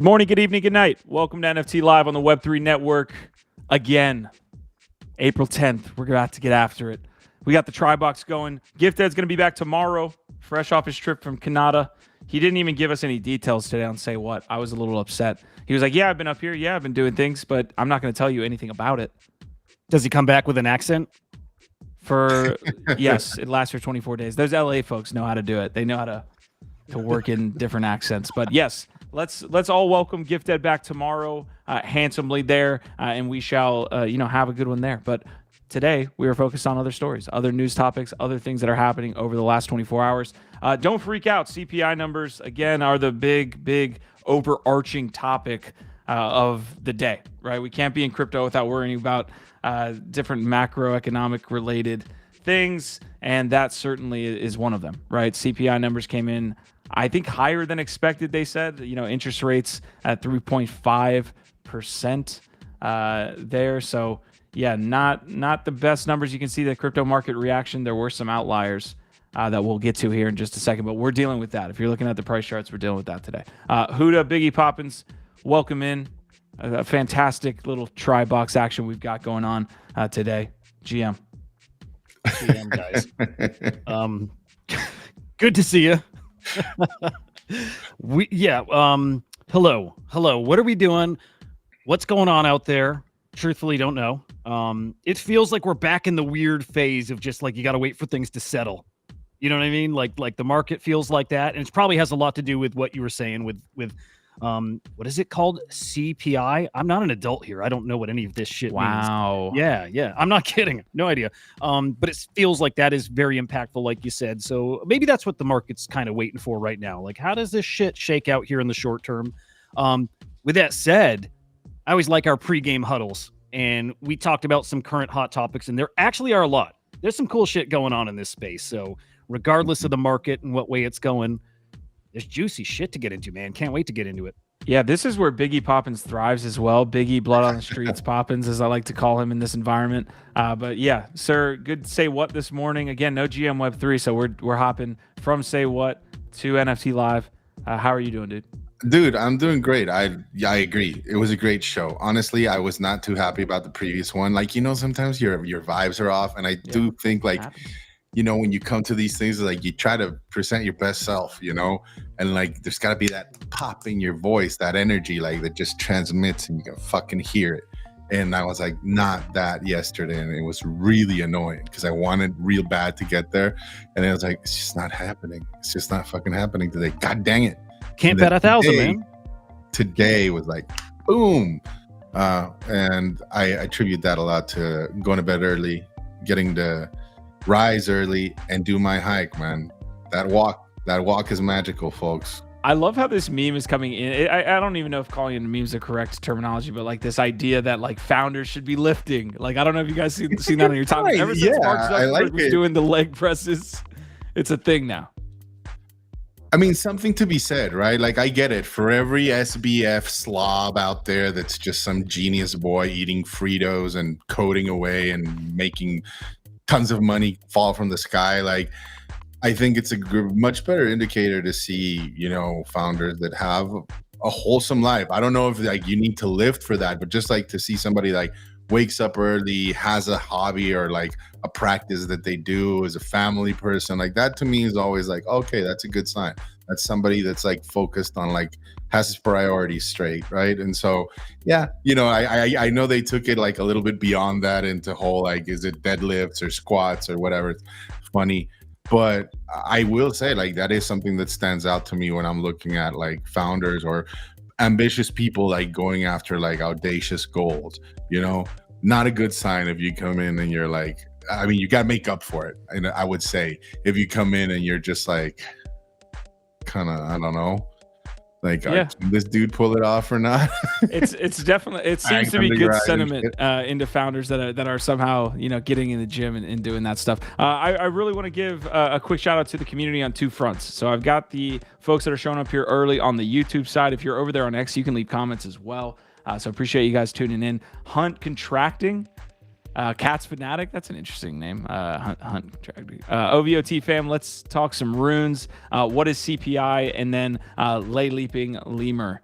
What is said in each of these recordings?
Good morning, good evening, good night. Welcome to NFT Live on the Web3 Network. Again, April 10th, we're about to get after it. We got the Tri-Box going. Gifted's going to be back tomorrow, fresh off his trip from Canada. He didn't even give us any details today on Say What. I was a little upset. He was like, yeah, I've been up here. Yeah, I've been doing things, but I'm not going to tell you anything about it. Does he come back with an accent? Yes, it lasts for 24 days. Those LA folks know how to do it. They know how to work in different accents. But yes, let's all welcome Gifted back tomorrow, handsomely there, and we shall have a good one there. But today we are focused on other stories, other news topics, other things that are happening over the last 24 hours. Don't freak out. CPI numbers again are the big overarching topic of the day, right? We can't be in crypto without worrying about different macroeconomic related things, and that certainly is one of them, right? CPI numbers came in, I think, higher than expected. They said, interest rates at 3.5% there. So yeah, not the best numbers. You can see the crypto market reaction. There were some outliers that we'll get to here in just a second, but we're dealing with that. If you're looking at the price charts, we're dealing with that today. Huda, Biggie Poppins, welcome in. A fantastic little Tri-Box action we've got going on today. GM guys. Good to see you. Hello. What are we doing? What's going on out there? Truthfully, don't know. It feels like we're back in the weird phase of just like you got to wait for things to settle. You know what I mean? Like the market feels like that, and it probably has a lot to do with what you were saying with what is it called? CPI? I'm not an adult here. I don't know what any of this shit means. Wow. Yeah. I'm not kidding. No idea. But it feels like that is very impactful, like you said. So maybe that's what the market's kind of waiting for right now. Like, how does this shit shake out here in the short term? With that said, I always like our pregame huddles, and we talked about some current hot topics, and there actually are a lot. There's some cool shit going on in this space. So regardless of the market and what way it's going, there's juicy shit to get into, man. Can't wait to get into it. Yeah, this is where Biggie Poppins thrives as well. Biggie Blood on the Streets Poppins, as I like to call him in this environment. But yeah, sir, good to Say What this morning. Again, no GM Web3, so we're hopping from Say What to NFT Live. How are you doing, dude? Dude, I'm doing great. I agree. It was a great show. Honestly, I was not too happy about the previous one. Like, sometimes your vibes are off, and I do think like when you come to these things, like you try to present your best self, and like there's got to be that pop in your voice, that energy, like that just transmits and you can fucking hear it. And I was like, not that yesterday, and it was really annoying because I wanted real bad to get there, and I was like, it's just not happening. It's just not fucking happening today. God dang it! Can't bet 1,000, man. Today was like, boom, and I attribute that a lot to going to bed early, getting to rise early and do my hike, man. That walk is magical, folks. I love how this meme is coming in. I don't even know if calling it a meme is the correct terminology, but like this idea that like founders should be lifting. Like, I don't know if you guys seen that on your time. Right, Ever since Mark Zuckerberg like was doing the leg presses, it's a thing now. I mean, something to be said, right? Like, I get it. For every SBF slob out there that's just some genius boy eating Fritos and coding away and making tons of money fall from the sky, like, I think it's a much better indicator to see, founders that have a wholesome life. I don't know if like you need to lift for that, but just like to see somebody like wakes up early, has a hobby or like a practice that they do as a family person, like that to me is always like, okay, that's a good sign. That's somebody that's like focused on like has his priorities straight, right? And so, yeah, I know they took it like a little bit beyond that into whole like, is it deadlifts or squats or whatever? It's funny. But I will say, like, that is something that stands out to me when I'm looking at like founders or ambitious people like going after like audacious goals. Not a good sign if you come in and you're like, I mean, you got to make up for it. And I would say if you come in and you're just like, kind of, I don't know, like, can this dude pull it off or not? It's definitely, it seems to be good sentiment into founders that are somehow getting in the gym and doing that stuff. I really want to give a quick shout out to the community on two fronts. So I've got the folks that are showing up here early on the YouTube side. If you're over there on X, you can leave comments as well. So appreciate you guys tuning in. Hunt Contracting, Cats Fanatic, that's an interesting name. Hunt Contracting. OVOT fam, let's talk some runes. What is CPI? And then Lay Leaping Lemur.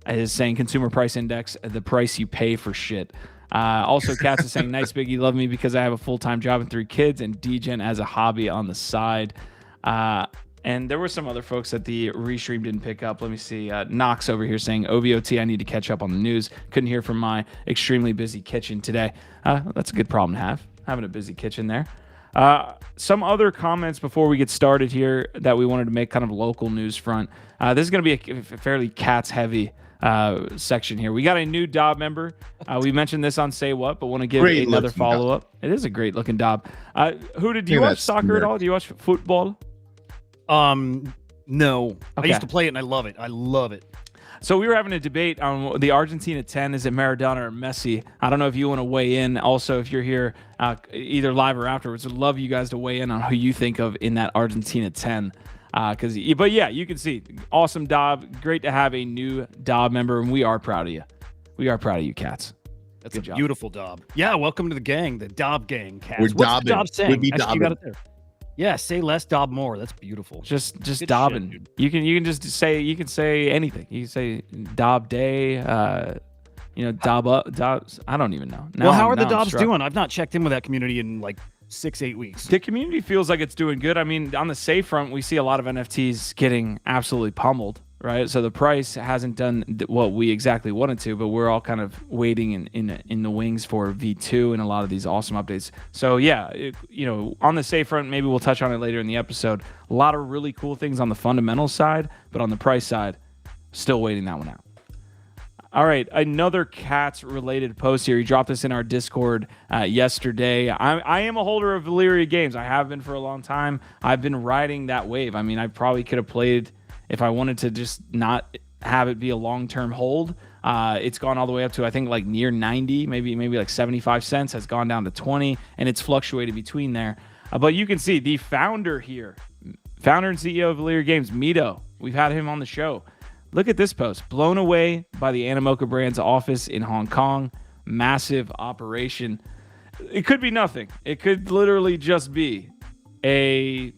is saying consumer price index, the price you pay for shit. Also, Katz is saying, nice Biggie, love me because I have a full-time job and 3 kids and DGen as a hobby on the side. And there were some other folks that the restream didn't pick up. Let me see. Knox over here saying, OVOT, I need to catch up on the news. Couldn't hear from my extremely busy kitchen today. That's a good problem to have, having a busy kitchen there. Some other comments before we get started here that we wanted to make kind of local news front. This is going to be a fairly Cats-heavy section here. We got a new Dob member. We mentioned this on Say What, but want to give another follow-up. It is a great-looking Dob. Do you watch soccer at all? Do you watch football? No. Okay. I used to play it and I love it. I love it. So we were having a debate on the Argentina 10. Is it Maradona or Messi? I don't know if you want to weigh in. Also, if you're here either live or afterwards, I'd love you guys to weigh in on who you think of in that Argentina 10. But yeah, you can see. Awesome Dob. Great to have a new Dob member, and we are proud of you. We are proud of you, Cats. That's Good job. Beautiful Dob. Yeah, welcome to the gang, the Dob gang, Cats. We're What's dobbing. the Dob saying? We be Actually, you got it there. Yeah, say less, Dob more. That's beautiful. Just dobbing. Shit, you can just say anything. You can say Dob day. Dob up. Dobs. I don't even know. Well, how are the Dobs doing? I've not checked in with that community in like 6-8 weeks. The community feels like it's doing good. I mean, on the safe front, we see a lot of NFTs getting absolutely pummeled, right? So the price hasn't done what we exactly wanted to, but we're all kind of waiting in the wings for V2 and a lot of these awesome updates. So yeah, on the safe front, maybe we'll touch on it later in the episode. A lot of really cool things on the fundamental side, but on the price side, still waiting that one out. All right, another Cats-related post here. He dropped this in our Discord yesterday. I am a holder of Valyria games. I have been for a long time. I've been riding that wave. I mean, I probably could have played if I wanted to just not have it be a long-term hold. It's gone all the way up to, I think, like near 90, maybe like 75 cents, has gone down to 20, and it's fluctuated between there. But you can see the founder here, founder and CEO of Valyria Games, Mito. We've had him on the show. Look at this post. Blown away by the Animoca brand's office in Hong Kong. Massive operation. It could be nothing. It could literally just be a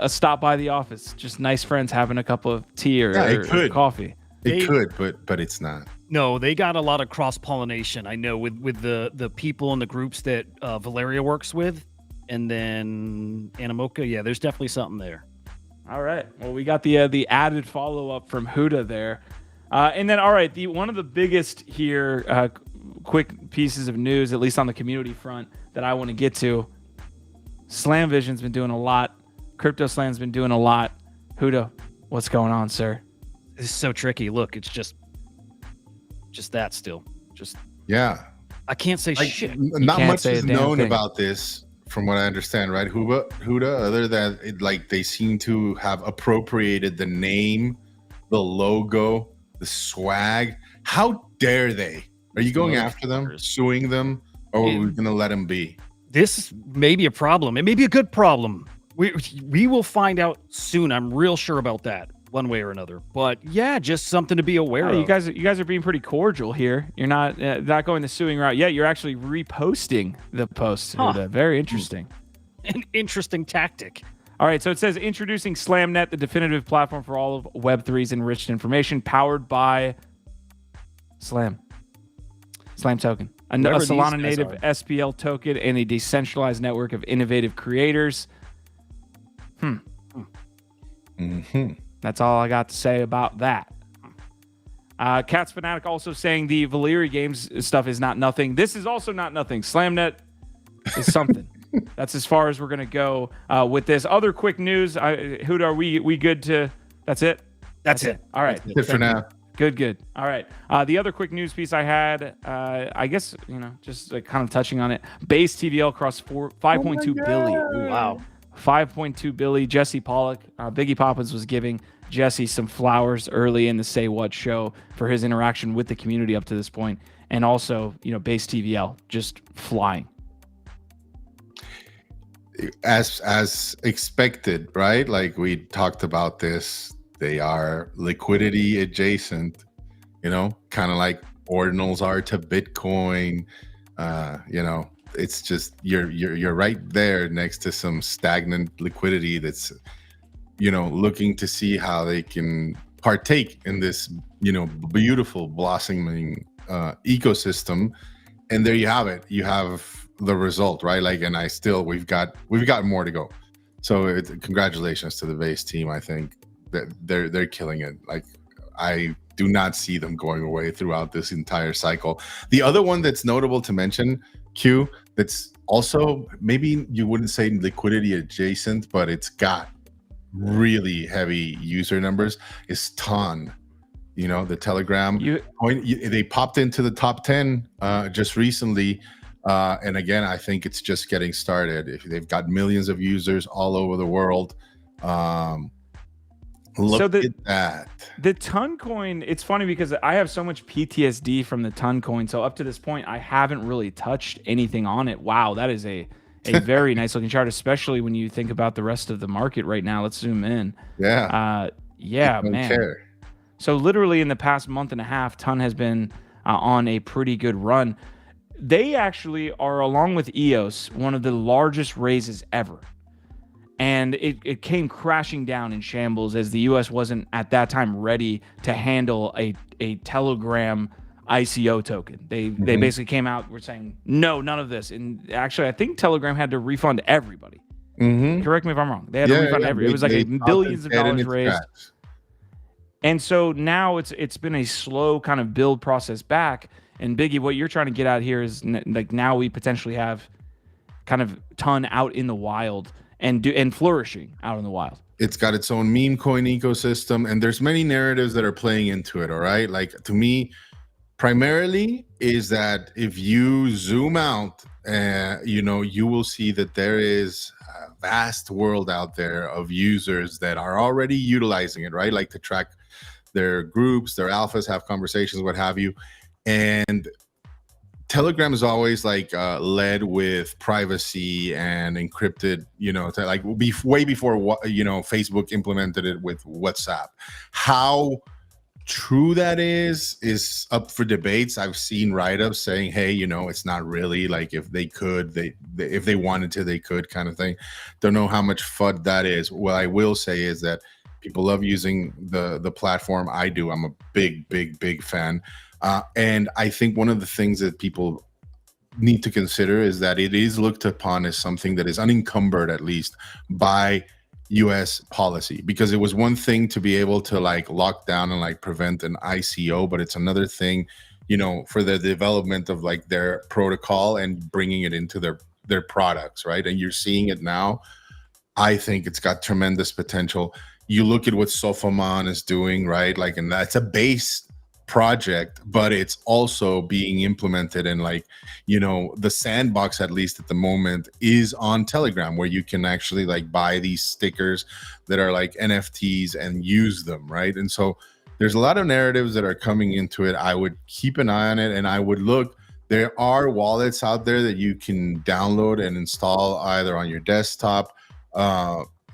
stop by the office. Just nice friends having a cup of tea or coffee. It could, but it's not. No, they got a lot of cross-pollination. I know with the people and the groups that Valyria works with, and then Animoca. Yeah, there's definitely something there. All right. Well, we got the added follow-up from Huda there. And then, all right, one of the biggest here, quick pieces of news, at least on the community front, that I want to get to. Slam Vision's been doing a lot. Crypto Slam's been doing a lot. Huda, what's going on, sir? This is so tricky. Look, it's just that still. Yeah. I can't say shit. Not much is known about this. From what I understand, right? Huda, other than they seem to have appropriated the name, the logo, the swag. How dare they? Are you going after them, suing them, or are we going to let them be? This may be a problem. It may be a good problem. We will find out soon. I'm real sure about that, one way or another. But yeah, just something to be aware of. You guys are being pretty cordial here. You're not going the suing route yet. You're actually reposting the post. Huh. Very interesting. An interesting tactic. All right, so it says introducing SlamNet, the definitive platform for all of Web3's enriched information, powered by Slam token, a Solana native SPL token, and a decentralized network of innovative creators. That's all I got to say about that. Cats Fanatic also saying the Valyria Games stuff is not nothing. This is also not nothing. SlamNet is something. That's as far as we're going to go with this. Other quick news. Huda, are we good to... That's it? That's it. All right. That's it for now. Good. All right. The other quick news piece I had, I guess, just kind of touching on it. Base TVL crossed 5.2 billion. Wow. 5.2 billion. Jesse Pollock, Biggie Poppins was giving Jesse some flowers early in the Say What show for his interaction with the community up to this point. And also, Base TVL just flying. As expected, right? Like we talked about this. They are liquidity adjacent, kind of like ordinals are to Bitcoin. It's just you're right there next to some stagnant liquidity that's, looking to see how they can partake in this, beautiful blossoming ecosystem. And there you have it. You have the result, right? Like, and we've got more to go. So congratulations to the Vase team. I think that they're killing it. Like, I do not see them going away throughout this entire cycle. The other one that's notable to mention, Q, that's also maybe you wouldn't say liquidity adjacent, but it's got really heavy user numbers, is Ton. The Telegram they popped into the top 10 just recently, and again, I think it's just getting started. If they've got millions of users all over the world, look at that. The Ton coin, it's funny because I have so much PTSD from the Ton coin. So up to this point, I haven't really touched anything on it. Wow, that is a very nice looking chart, especially when you think about the rest of the market right now. Let's zoom in. Yeah. Man. Care. So literally in the past month and a half, Ton has been on a pretty good run. They actually are, along with EOS, one of the largest raises ever. And it came crashing down in shambles as the US wasn't at that time ready to handle a Telegram ICO token. They basically came out, were saying, no, none of this. And actually, I think Telegram had to refund everybody. Correct me if I'm wrong. They had to refund everybody. It was like billions of dollars raised. And so now it's been a slow kind of build process back. And Biggie, what you're trying to get out here is like now we potentially have kind of Ton out in the wild and flourishing out in the wild. It's got its own meme coin ecosystem, and there's many narratives that are playing into it. All right, like to me, primarily is that if you zoom out, you will see that there is a vast world out there of users that are already utilizing it, right? Like to track their groups, their alphas, have conversations, what have you. And Telegram is always like led with privacy and encrypted, like way before Facebook implemented it with WhatsApp. How true that is up for debates. I've seen write-ups saying, hey, it's not really, like if they could, if they wanted to, they could, kind of thing. Don't know how much FUD that is. What I will say is that people love using the platform. I do. I'm a big fan. And I think one of the things that people need to consider is that it is looked upon as something that is unencumbered, at least by US policy, because it was one thing to be able to like lock down and like prevent an ICO, but it's another thing, for the development of like their protocol and bringing it into their products, right? And you're seeing it now. I think it's got tremendous potential. You look at what Sofaman is doing, right? Like, and that's a base project, but it's also being implemented, and like, the sandbox, at least at the moment, is on Telegram, where you can actually like buy these stickers that are like NFTs and use them, right? And so there's a lot of narratives that are coming into it. I would keep an eye on it, and I would look. There are wallets out there that you can download and install either on your desktop.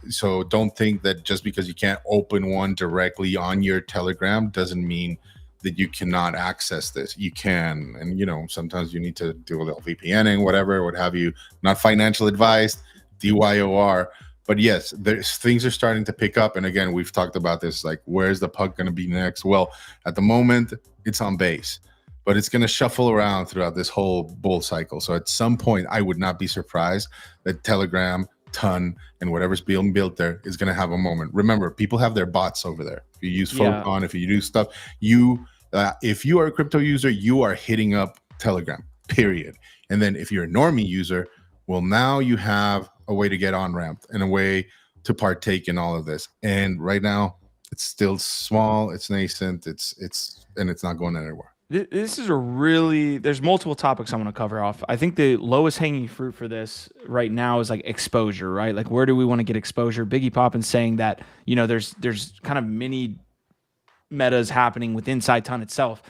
So don't think that just because you can't open one directly on your Telegram doesn't mean that you cannot access this. You can, and sometimes you need to do a little VPNing, whatever, what have you. Not financial advice, DYOR, but yes, things are starting to pick up. And again, we've talked about this, like, where's the puck going to be next? Well, at the moment, it's on base, but it's going to shuffle around throughout this whole bull cycle. So at some point, I would not be surprised that Telegram, Ton, and whatever's being built there is going to have a moment. Remember, people have their bots over there. If you use Photon, if you do stuff, if you are a crypto user, you are hitting up Telegram, period. And then if you're a normie user, well, now you have a way to get on-ramped and a way to partake in all of this. And right now, it's still small, it's nascent, it's not going anywhere. This is there's multiple topics I want to cover off. I think the lowest hanging fruit for this right now is like exposure, right? Like, where do we want to get exposure? Biggie Poppin's saying that, there's kind of mini metas happening within Ton itself.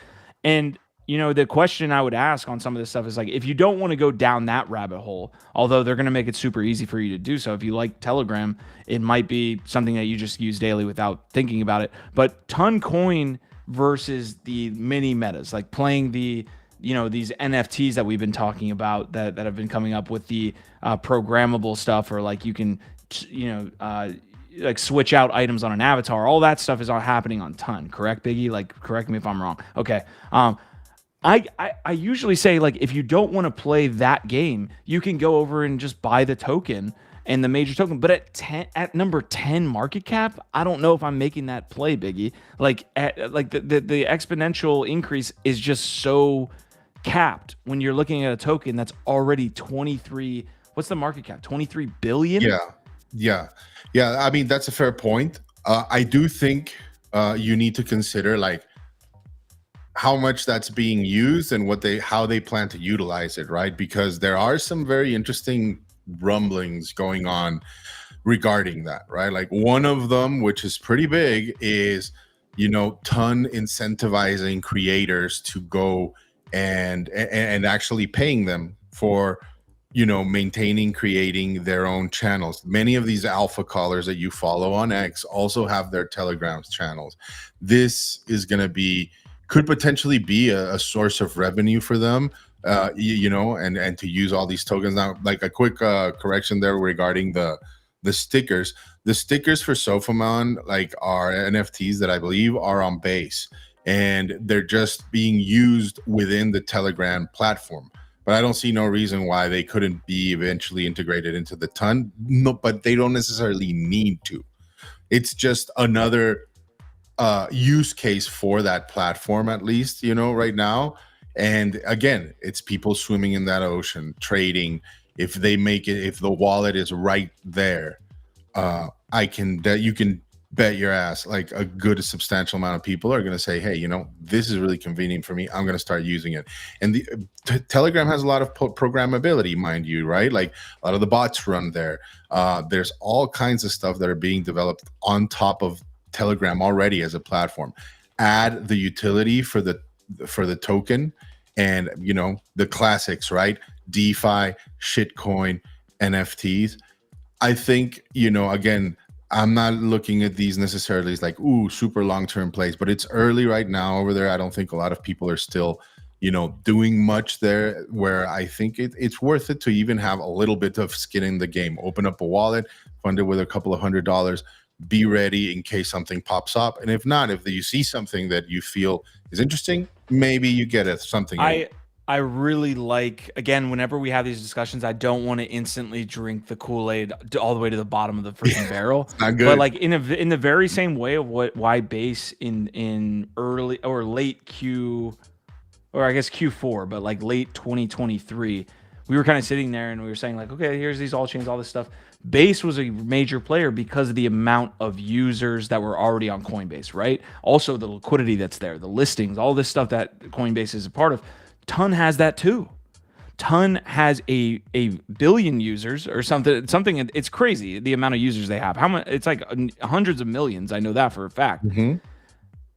And, the question I would ask on some of this stuff is like, if you don't want to go down that rabbit hole, although they're going to make it super easy for you to do so. If you like Telegram, it might be something that you just use daily without thinking about it. But Ton coin versus the mini metas, like playing the, these NFTs that we've been talking about that have been coming up with the programmable stuff, or like you can, like switch out items on an avatar. All that stuff is all happening on Ton, correct, Biggie? Like, correct me if I'm wrong. Okay. I usually say, like, if you don't want to play that game, you can go over and just buy the token and the major token. But at number 10 market cap, I don't know if I'm making that play, Biggie. Like, the exponential increase is just so capped when you're looking at a token that's already 23. What's the market cap? 23 billion? Yeah. I mean, that's a fair point. I do think you need to consider, like, how much that's being used and how they plan to utilize it, right? Because there are some very interesting rumblings going on regarding that, right? Like, one of them, which is pretty big, is, you know, Ton incentivizing creators to go and actually paying them for, you know, creating their own channels. Many of these alpha callers that you follow on X also have their Telegram channels. This is going to could potentially be a source of revenue for them, you know, and to use all these tokens. Now, like, a quick correction there regarding the stickers. The stickers for Sofamon, like, are NFTs that I believe are on base, and they're just being used within the Telegram platform. But I don't see no reason why they couldn't be eventually integrated into the Ton. No, but they don't necessarily need to. It's just another use case for that platform, at least, you know, right now. And again, it's people swimming in that ocean, trading. If they make it, if the wallet is right there, you can bet your ass, like, a good substantial amount of people are going to say, hey, you know, this is really convenient for me. I'm going to start using it. And the Telegram has a lot of programmability, mind you, right? Like, a lot of the bots run there. There's all kinds of stuff that are being developed on top of Telegram already as a platform. Add the utility for the token, and, you know, the classics, right? DeFi, shitcoin, NFTs. I think, you know, again, I'm not looking at these necessarily as like, ooh, super long-term plays, but it's early right now over there. I don't think a lot of people are still, you know, doing much there, where I think it's worth it to even have a little bit of skin in the game. Open up a wallet, fund it with a couple of $100, be ready in case something pops up. And if not, if you see something that you feel is interesting, maybe you get something. I really like, again, whenever we have these discussions, I don't want to instantly drink the Kool-Aid all the way to the bottom of the freaking barrel. It's not good. But, like, in the very same way of why base in early or late Q4, but like late 2023, we were kind of sitting there and we were saying, like, okay, here's these all chains, all this stuff. Base was a major player because of the amount of users that were already on Coinbase, right? Also the liquidity that's there, the listings, all this stuff that Coinbase is a part of. Ton has that too. Ton has a billion users or something. It's crazy the amount of users they have. How much? It's like hundreds of millions. I know that for a fact. Mm-hmm.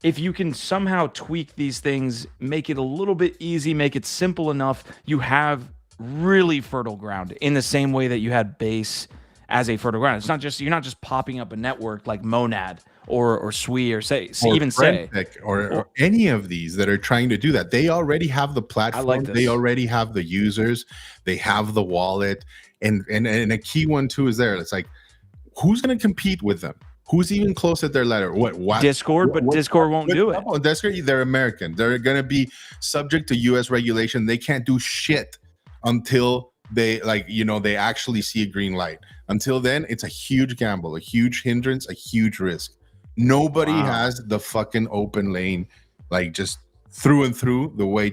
If you can somehow tweak these things, make it a little bit easy, make it simple enough, you have really fertile ground in the same way that you had base as a fertile ground. It's not just, you're not just popping up a network like Monad or Sui or say or any of these that are trying to do that. They already have the platform. I like this. They already have the users. They have the wallet, and a key one too is there. It's like, who's going to compete with them? Who's even close at their letter? What Discord? But Discord won't do it. Discord, they're American. They're going to be subject to U.S. regulation. They can't do shit until they, like, you know, they actually see a green light. Until then, it's a huge gamble, a huge hindrance, a huge risk. Nobody has the fucking open lane, like, just through and through the way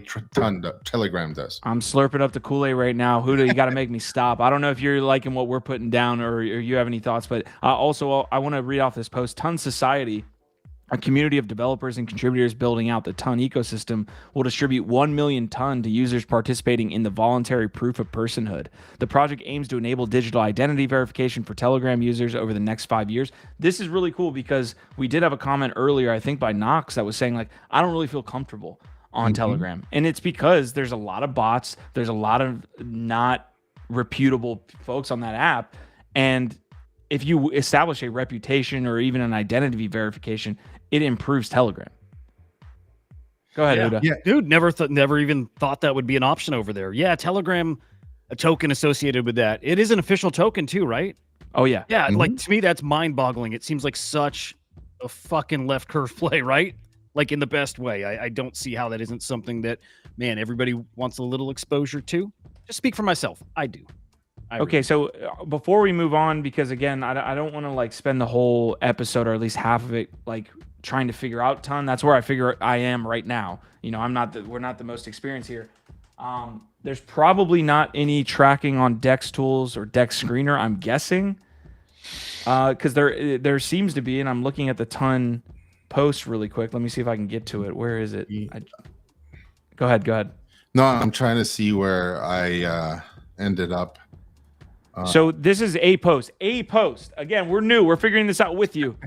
Telegram does. I'm slurping up the Kool-Aid right now. Huda, you got to make me stop. I don't know if you're liking what we're putting down or you have any thoughts, but also I want to read off this post. Ton Society, a community of developers and contributors building out the Ton ecosystem, will distribute 1 million Ton to users participating in the voluntary proof of personhood. The project aims to enable digital identity verification for Telegram users over the next 5 years. This is really cool because we did have a comment earlier, I think by Nox, that was saying, like, I don't really feel comfortable on Telegram. And it's because there's a lot of bots. There's a lot of not reputable folks on that app. And if you establish a reputation or even an identity verification, it improves Telegram. Go ahead, Uda. Yeah, dude, never even thought that would be an option over there. Yeah, Telegram, a token associated with that. It is an official token too, right? Oh yeah. Yeah, like to me, that's mind-boggling. It seems like such a fucking left curve play, right? Like in the best way. I don't see how that isn't something that, man, everybody wants a little exposure to. Just speak for myself. I do. Okay, so before we move on, because again, I don't want to like spend the whole episode or at least half of it like trying to figure out ton. That's where I figure I am right now. You know, we're not the most experienced here. There's probably not any tracking on Dex tools or Dex screener, I'm guessing. Because there seems to be, and I'm looking at the ton post really quick. Let me see if I can get to it. Where is it? Go ahead. No, I'm trying to see where I ended up. So this is a post. Again, we're new. We're figuring this out with you.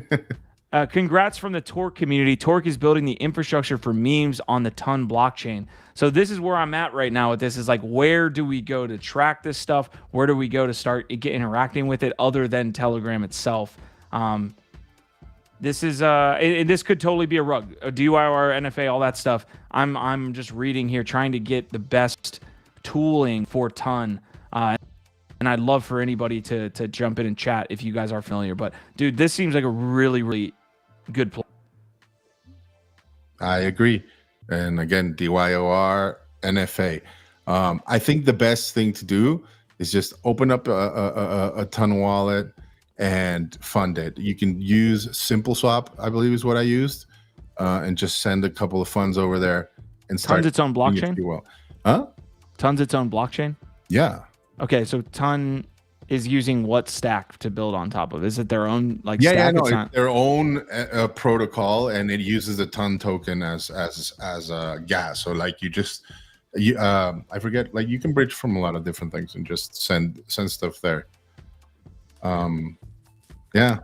Congrats from the Torque community. Torque is building the infrastructure for memes on the Ton blockchain. So this is where I'm at right now with this. Is like, where do we go to track this stuff? Where do we go to start interacting with it other than Telegram itself? This is this could totally be a rug, a DYOR, NFA, all that stuff. I'm just reading here, trying to get the best tooling for Ton. And I'd love for anybody to jump in and chat if you guys are familiar. But dude, this seems like a really, really good play. I agree. And again, DYOR, NFA. I think the best thing to do is just open up a Ton wallet and fund it. You can use Simple Swap, I believe is what I used, and just send a couple of funds over there and start. Ton's its own blockchain? Huh? Ton's its own blockchain? Yeah. Okay, so Ton is using what stack to build on top of? Is it their own like stack? Yeah, no, it's their own protocol, and it uses a Ton token as gas. So like I forget, like you can bridge from a lot of different things and just send stuff there. Yeah,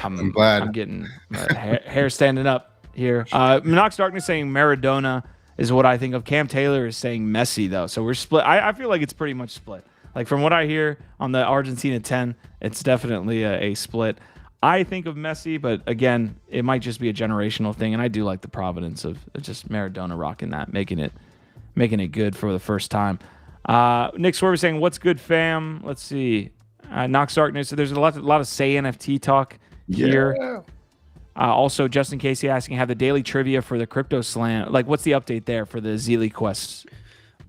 I'm glad. I'm getting hair standing up here. Monox Darkness saying Maradona is what I think of. Cam Taylor is saying Messi though, so we're split. I feel like it's pretty much split. Like from what I hear on the Argentina 10, it's definitely a split. I think of Messi, but again, it might just be a generational thing. And I do like the providence of just Maradona rocking that, making it good for the first time. Nick Swerve saying, "What's good, fam?" Let's see. Nox Darkness. So there's a lot of Say NFT talk here. Yeah. Also, Justin Casey asking, have the daily trivia for the Crypto Slam. Like, what's the update there for the Zeely quests?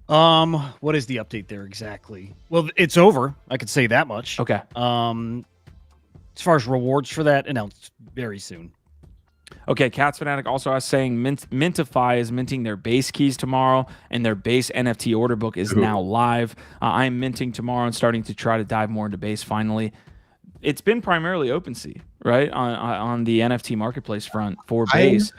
What is the update there exactly? Well, it's over. I could say that much. Okay. As far as rewards for that, announced very soon. Okay, Cats Fanatic also is saying Mintify is minting their base keys tomorrow, and their base NFT order book is now live. I'm minting tomorrow and starting to try to dive more into base finally. It's been primarily OpenSea, right, on the NFT marketplace front for base.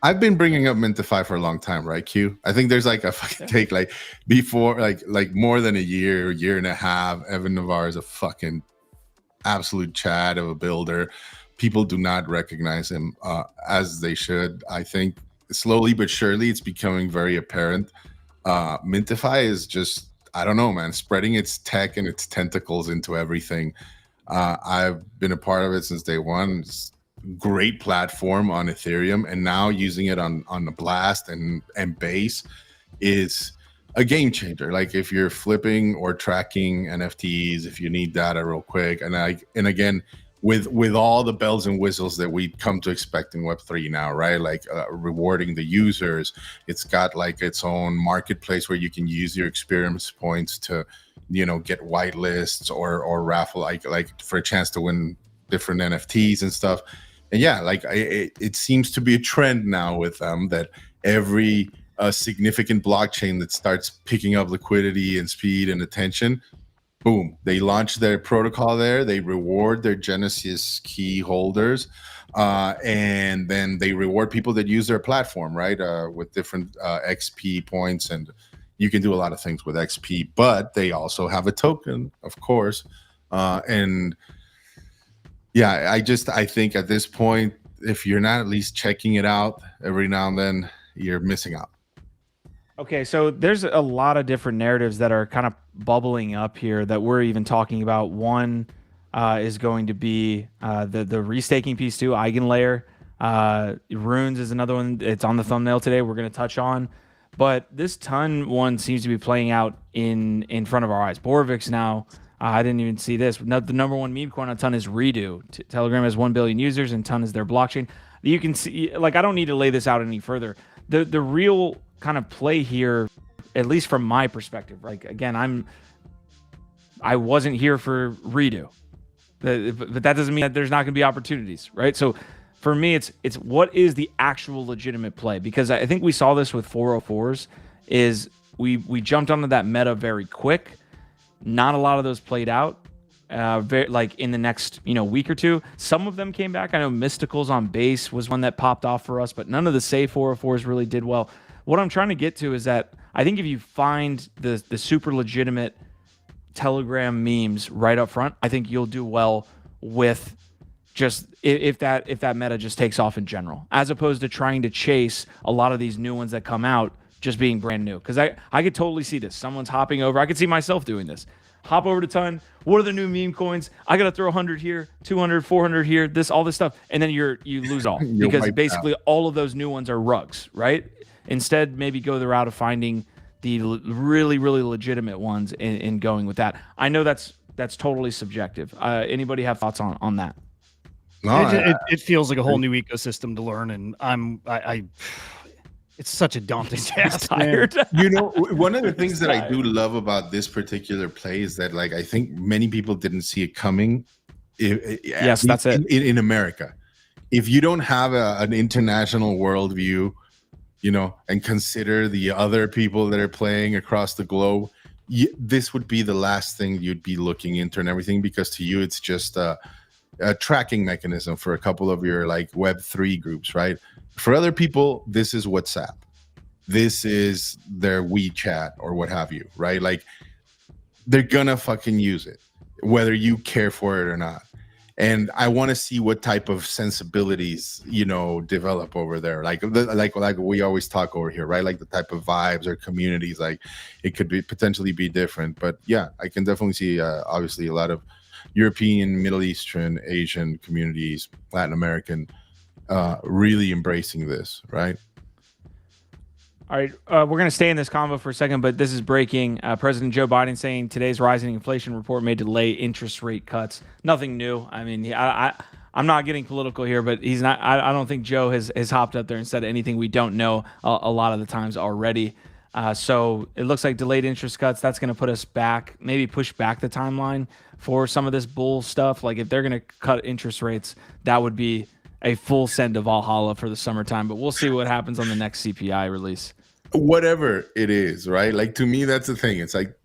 I've been bringing up Mintify for a long time, right, Q? I think there's like a fucking take like before, like more than a year and a half. Evan Navarre is a fucking absolute chad of a builder. People do not recognize him as they should. I think slowly but surely it's becoming very apparent. Mintify is just, I don't know, man, spreading its tech and its tentacles into everything. I've been a part of it since day one. It's great platform on Ethereum, and now using it on the Blast and Base is a game changer. Like if you're flipping or tracking NFTs, if you need data real quick, and again with all the bells and whistles that we come to expect in Web3 now, right? Like rewarding the users. It's got like its own marketplace where you can use your experience points to, you know, get whitelists or raffle like for a chance to win different NFTs and stuff. And yeah, like it seems to be a trend now with them that every significant blockchain that starts picking up liquidity and speed and attention, boom, they launch their protocol there. They reward their Genesis key holders, and then they reward people that use their platform, right, with different XP points. And you can do a lot of things with XP, but they also have a token, of course. And yeah, I think at this point, if you're not at least checking it out every now and then, you're missing out. Okay, so there's a lot of different narratives that are kind of bubbling up here that we're even talking about. One is going to be the restaking piece too, Eigenlayer. Runes is another one. It's on the thumbnail today. We're going to touch on. But this Ton one seems to be playing out in front of our eyes. Borovik's now I didn't even see this. The number one meme coin on Ton is Redo. Telegram has 1 billion users, and Ton is their blockchain. You can see, like, I don't need to lay this out any further. The real kind of play here, at least from my perspective, like, again, I wasn't here for Redo, but that doesn't mean that there's not going to be opportunities, right? So for me, it's what is the actual legitimate play? Because I think we saw this with 404s. Is we jumped onto that meta very quick. Not a lot of those played out. Like in the next week or two. Some of them came back. I know Mysticals on base was one that popped off for us, but none of the Say 404s really did well. What I'm trying to get to is that I think if you find the super legitimate Telegram memes right up front, I think you'll do well with just if that meta just takes off in general, as opposed to trying to chase a lot of these new ones that come out just being brand new. Because I could totally see this. Someone's hopping over. I could see myself doing this. Hop over to Ton. What are the new meme coins? I got to throw 100 here, 200, 400 here, all this stuff. And then you lose all because basically all of those new ones are rugs, right? Instead, maybe go the route of finding the really, really legitimate ones and going with that. I know that's totally subjective. Anybody have thoughts on that? No, it feels like a whole new ecosystem to learn, and I it's such a daunting task. Tired. One of the things that I do love about this particular play is that, like, I think many people didn't see it coming. Yes, that's it. In America, if you don't have an international worldview, and consider the other people that are playing across the globe, this would be the last thing you'd be looking into and everything, because to you it's just a tracking mechanism for a couple of your like Web3 groups, right? For other people, this is WhatsApp. This is their WeChat or what have you, right? Like, they're gonna fucking use it, whether you care for it or not. And I want to see what type of sensibilities, develop over there. Like we always talk over here, right? Like the type of vibes or communities, like it could be potentially be different. But yeah, I can definitely see obviously a lot of European, Middle Eastern, Asian communities, Latin American, really embracing this, right? All right, we're going to stay in this convo for a second, but this is breaking. President Joe Biden saying today's rising inflation report may delay interest rate cuts. Nothing new. I mean, I'm not getting political here, but he's not. I don't think Joe has hopped up there and said anything we don't know a lot of the times already. So it looks like delayed interest cuts. That's going to put us back, maybe push back the timeline for some of this bull stuff. Like if they're going to cut interest rates, that would be a full send of Valhalla for the summertime. But we'll see what happens on the next CPI release. Whatever it is, right? Like, to me, that's the thing. It's like,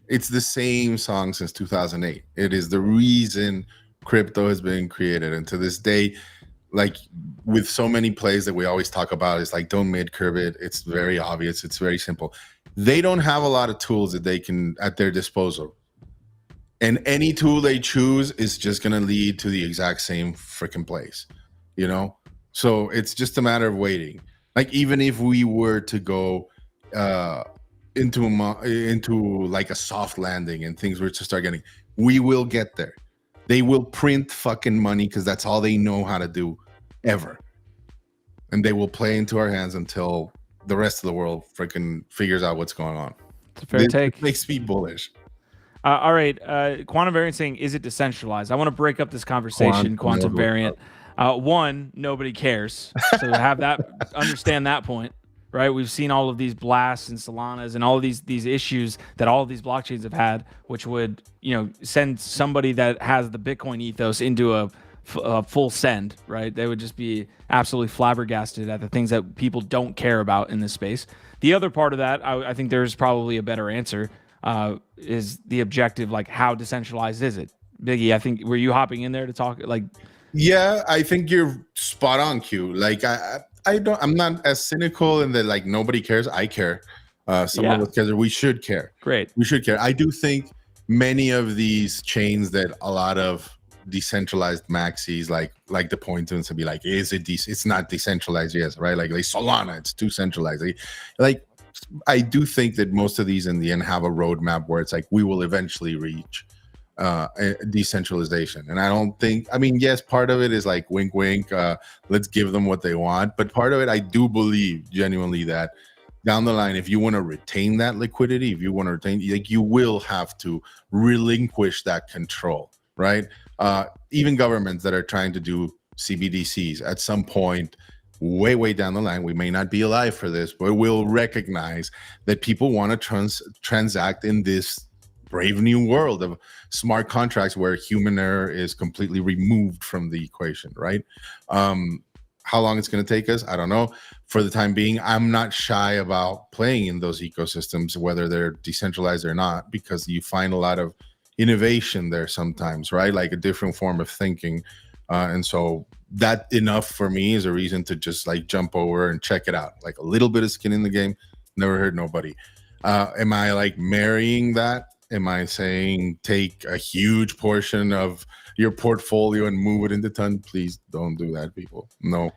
it's the same song since 2008. It is the reason crypto has been created. And to this day, like with so many plays that we always talk about, it's like, don't mid-curve it. It's very obvious. It's very simple. They don't have a lot of tools that they can at their disposal. And any tool they choose is just going to lead to the exact same freaking place, So it's just a matter of waiting. Like, even if we were to go into like a soft landing and things were to start getting, we will get there. They will print fucking money because that's all they know how to do ever. And they will play into our hands until the rest of the world freaking figures out what's going on. It's a fair take. It makes me bullish. All right. Quantum Variant saying, is it decentralized? I want to break up this conversation, Quantum Variant. One, nobody cares. So have that, understand that point, right? We've seen all of these blasts and Solanas and all of these issues that all of these blockchains have had, which would, send somebody that has the Bitcoin ethos into a full send, right? They would just be absolutely flabbergasted at the things that people don't care about in this space. The other part of that, I think there's probably a better answer, is the objective, like how decentralized is it? Biggie, I think, were you hopping in there to talk like... Yeah, I think you're spot on, Q. Like I'm not as cynical in that like nobody cares. I care. Someone with care. We should care. Great. We should care. I do think many of these chains that a lot of decentralized maxis like the point and to be like, is it it's not decentralized? Yes, right. Like Solana, it's too centralized. Like I do think that most of these in the end have a roadmap where it's like we will eventually reach decentralization. And I don't think, yes, part of it is like wink wink, let's give them what they want, but part of it I do believe genuinely that down the line, if you want to retain that liquidity, if you want to retain, like, you will have to relinquish that control, right? Even governments that are trying to do CBDCs at some point, way down the line, we may not be alive for this, but we'll recognize that people want to transact in this brave new world of smart contracts where human error is completely removed from the equation, right? How long it's going to take us, I don't know. For the time being, I'm not shy about playing in those ecosystems, whether they're decentralized or not, because you find a lot of innovation there sometimes, right? Like a different form of thinking. And so that enough for me is a reason to just like jump over and check it out. Like a little bit of skin in the game, never hurt nobody. Am I like marrying that? Am I saying take a huge portion of your portfolio and move it into ton? Please don't do that, people. No.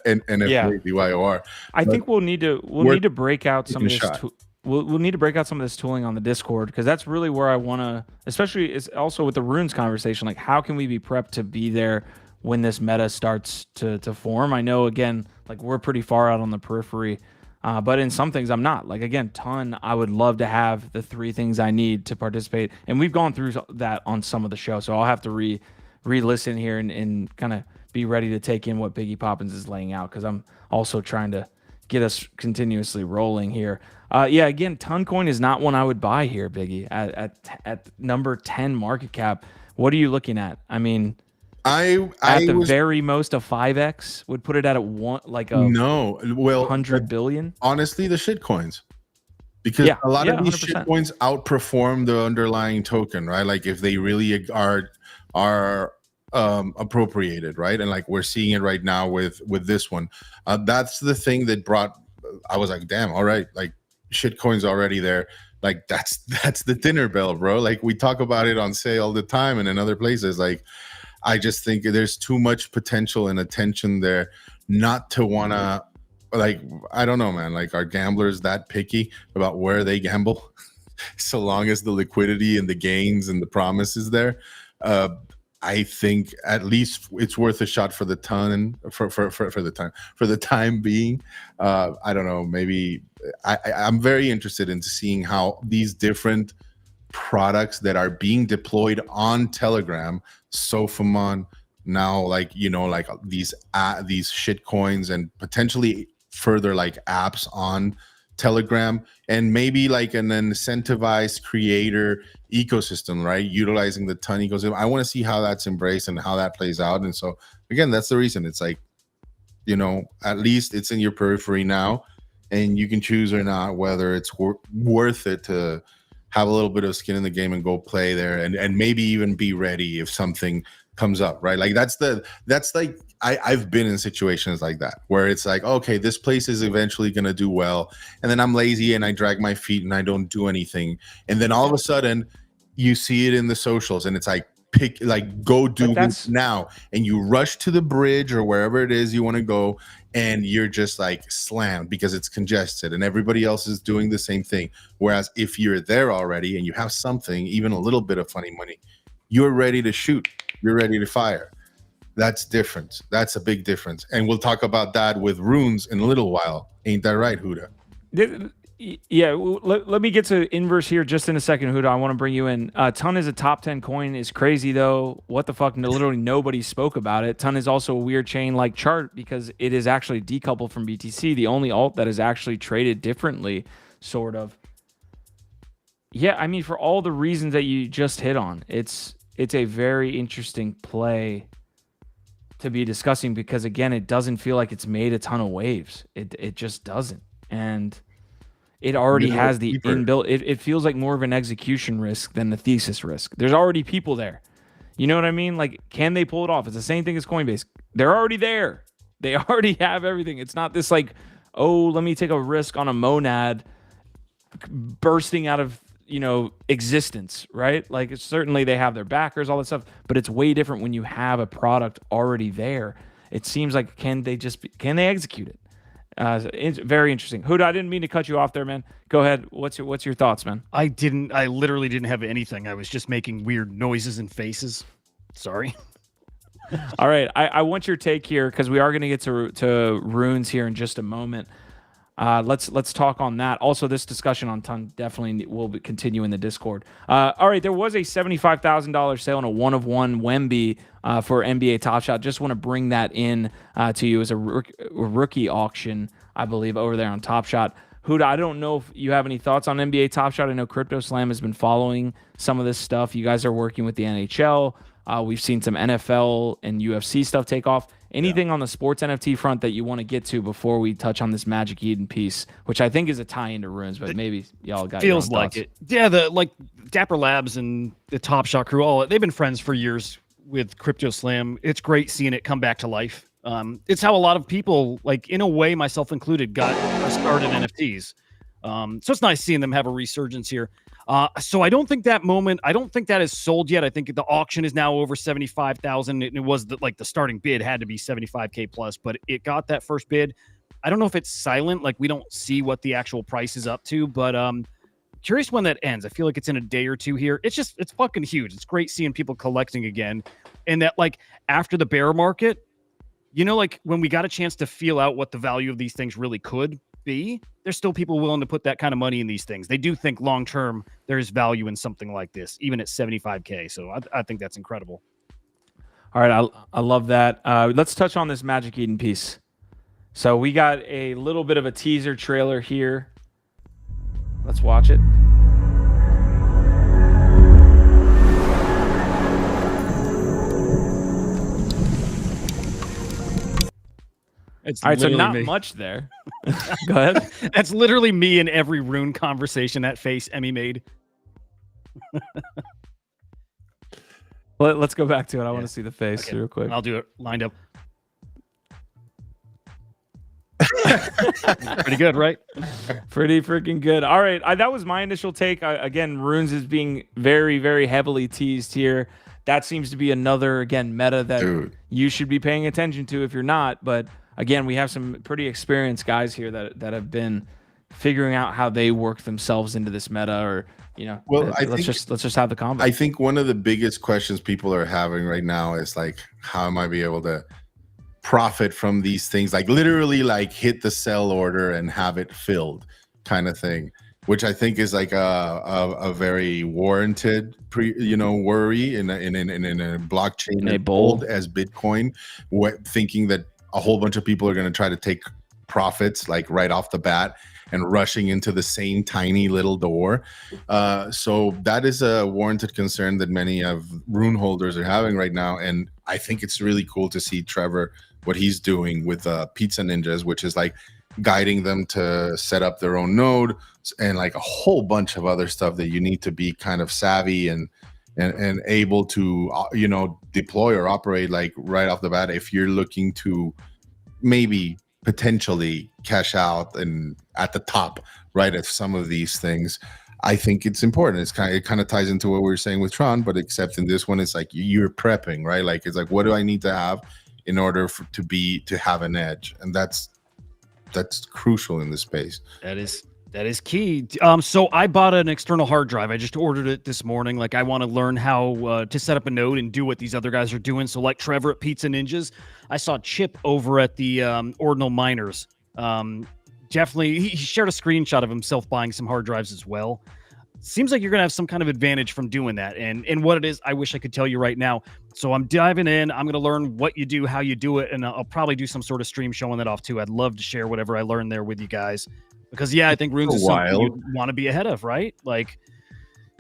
and Yeah. DYOR. I think we'll need to break out some of this. We'll need to break out some of this tooling on the Discord, because that's really where I want to, especially is also with the runes conversation. Like, how can we be prepped to be there when this meta starts to form? I know, again, like we're pretty far out on the periphery. But in some things I'm not. Like, again, ton, I would love to have the 3 things I need to participate. And we've gone through that on some of the show. So I'll have to re-listen here and kind of be ready to take in what Biggie Poppins is laying out, because I'm also trying to get us continuously rolling here. Yeah, again, ton coin is not one I would buy here, Biggie. At number 10 market cap, what are you looking at? I mean, at the very most, a 5x would put it at a 100 billion. Honestly, the shit coins, because a lot of these 100%. Shit coins outperform the underlying token, right? Like if they really are appropriated, right? And like we're seeing it right now with this one. That's the thing that brought. I was like, damn, all right, like shit coins already there. Like that's the dinner bell, bro. Like we talk about it on sale all the time and in other places. Like, I just think there's too much potential and attention there not to want to, like, I don't know, man. Like, are gamblers that picky about where they gamble? So long as the liquidity and the gains and the promise is there, I think at least it's worth a shot for the ton for the time being. I don't know. Maybe I'm very interested in seeing how these different products that are being deployed on Telegram, Sofamon, now, like, you know, like these shit coins and potentially further like apps on Telegram, and maybe like an incentivized creator ecosystem, right? Utilizing the ton ecosystem. I want to see how that's embraced and how that plays out. And so again, that's the reason it's like, you know, at least it's in your periphery now, and you can choose or not whether it's worth it to have a little bit of skin in the game and go play there, and maybe even be ready if something comes up, right? Like that's like I've been in situations like that where it's like, okay, this place is eventually going to do well, and then I'm lazy and I drag my feet and I don't do anything, and then all of a sudden you see it in the socials and it's like, go do this now, and you rush to the bridge or wherever it is you want to go, and you're just like slammed because it's congested and everybody else is doing the same thing. Whereas if you're there already and you have something, even a little bit of funny money, you're ready to shoot, you're ready to fire. That's different. That's a big difference. And we'll talk about that with runes in a little while. Ain't that right, Huda? Yeah, let me get to inverse here just in a second, Huda. I want to bring you in. Ton is a top 10 coin is crazy, though. What the fuck? Literally nobody spoke about it. Ton is also a weird chain-like chart because it is actually decoupled from BTC, the only alt that is actually traded differently, sort of. Yeah, I mean, for all the reasons that you just hit on, it's a very interesting play to be discussing because, again, it doesn't feel like it's made a ton of waves. It just doesn't. And it already has the inbuilt. It feels like more of an execution risk than the thesis risk. There's already people there. You know what I mean? Like, can they pull it off? It's the same thing as Coinbase. They're already there. They already have everything. It's not this like, oh, let me take a risk on a monad bursting out of, you know, existence, right? Like, certainly they have their backers, all that stuff, but it's way different when you have a product already there. It seems like, can they execute it? It's very interesting. Huda, I didn't mean to cut you off there, man. Go ahead. What's your thoughts, man? I literally didn't have anything. I was just making weird noises and faces. Sorry. All right. I want your take here because we are going to get to runes here in just a moment. Let's talk on that. Also, this discussion on ton definitely will continue in the Discord. All right, there was a $75,000 sale on a 1-of-1 Wemby for NBA Top Shot. Just want to bring that in to you as a rookie auction, I believe, over there on Top Shot. Huda, I don't know if you have any thoughts on NBA Top Shot. I know Crypto Slam has been following some of this stuff. You guys are working with the NHL. We've seen some NFL and UFC stuff take off. Anything on the sports NFT front that you want to get to before we touch on this Magic Eden piece, which I think is a tie into Runes, but maybe y'all got feels your own like thoughts. it. Yeah, like Dapper Labs and the Top Shot crew, they've been friends for years with Crypto Slam. It's great seeing it come back to life. It's how a lot of people, like in a way, myself included, got started NFTs. So it's nice seeing them have a resurgence here. So I don't think that is sold yet. I think the auction is now over 75,000. It was the starting bid had to be 75K plus, but it got that first bid. I don't know if it's silent, like we don't see what the actual price is up to, but curious when that ends. I feel like it's in a day or two here. It's fucking huge. It's great seeing people collecting again. And that, like, after the bear market, you know, like when we got a chance to feel out what the value of these things really could be, there's still people willing to put that kind of money in these things. They do think long term there's value in something like this, even at 75K. So I think that's incredible. All right, I love that. Let's touch on this Magic Eden piece. So we got a little bit of a teaser trailer here. Let's watch it. All right, so not much there. Go ahead. That's literally me in every Rune conversation. That face Emmy made. Let's go back to it. I want to see the face real quick. I'll do it lined up. Pretty good, right? Pretty freaking good. All right, that was my initial take. Again, Runes is being very, very heavily teased here. That seems to be another, again, meta that you should be paying attention to if you're not. But again, we have some pretty experienced guys here that have been figuring out how they work themselves into this meta, or let's just have the combo. I think one of the biggest questions people are having right now is like, how am I be able to profit from these things? Like literally, like hit the sell order and have it filled, kind of thing. Which I think is like a very warranted worry in a blockchain as bold as Bitcoin, thinking that a whole bunch of people are going to try to take profits like right off the bat and rushing into the same tiny little door. So that is a warranted concern that many of Rune holders are having right now. And I think it's really cool to see Trevor, what he's doing with Pizza Ninjas, which is like guiding them to set up their own node and like a whole bunch of other stuff that you need to be kind of savvy and able to deploy or operate like right off the bat if you're looking to maybe potentially cash out and at the top right at some of these things. I think it's important. It kind of ties into what we were saying with Tron, but except in this one, it's like you're prepping, right? Like it's like, what do I need to have in order to have an edge? And that's crucial in this space. That is key. So I bought an external hard drive. I just ordered it this morning. Like I want to learn how to set up a node and do what these other guys are doing. So like Trevor at Pizza Ninjas, I saw Chip over at the Ordinal Miners. Definitely, he shared a screenshot of himself buying some hard drives as well. Seems like you're going to have some kind of advantage from doing that. And what it is, I wish I could tell you right now. So I'm diving in. I'm going to learn what you do, how you do it, and I'll probably do some sort of stream showing that off too. I'd love to share whatever I learned there with you guys. Because, I think Runes is something you want to be ahead of, right? Like,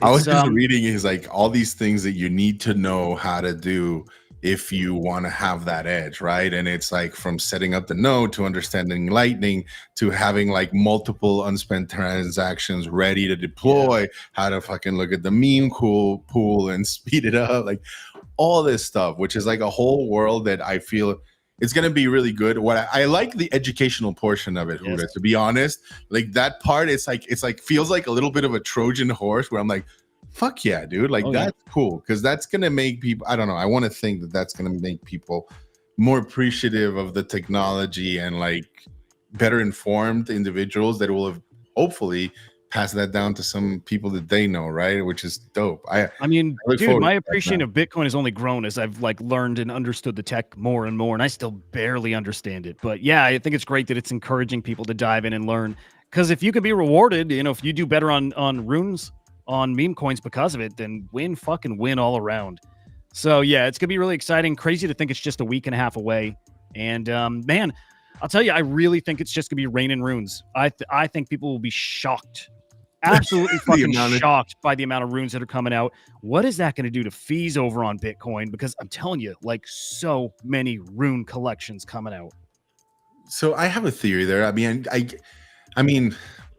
I was just reading is like all these things that you need to know how to do if you want to have that edge, right? And it's like from setting up the node to understanding Lightning to having like multiple unspent transactions ready to deploy, how to fucking look at the meme pool and speed it up, like all this stuff, which is like a whole world that I feel it's going to be really good. What I like the educational portion of it, Huda, to be honest, like that part, it's like feels like a little bit of a Trojan horse where I'm like, fuck yeah, dude. Like that's cool. Cause that's going to make people, I don't know. I want to think that that's going to make people more appreciative of the technology and like better informed individuals that will hopefully pass that down to some people that they know, right? Which is dope. I mean, look dude, forward my to that appreciation now. of Bitcoin has only grown as I've like learned and understood the tech more and more, and I still barely understand it. But yeah, I think it's great that it's encouraging people to dive in and learn. Because if you can be rewarded, you know, if you do better on runes, on meme coins because of it, then fucking win all around. So yeah, it's gonna be really exciting. Crazy to think it's just a week and a half away. And man, I'll tell you, I really think it's just gonna be raining runes. I think people will be shocked, absolutely fucking shocked by the amount of runes that are coming out. What is that going to do to fees over on Bitcoin? Because I'm telling you, like, so many rune collections coming out. So I have a theory there. I mean,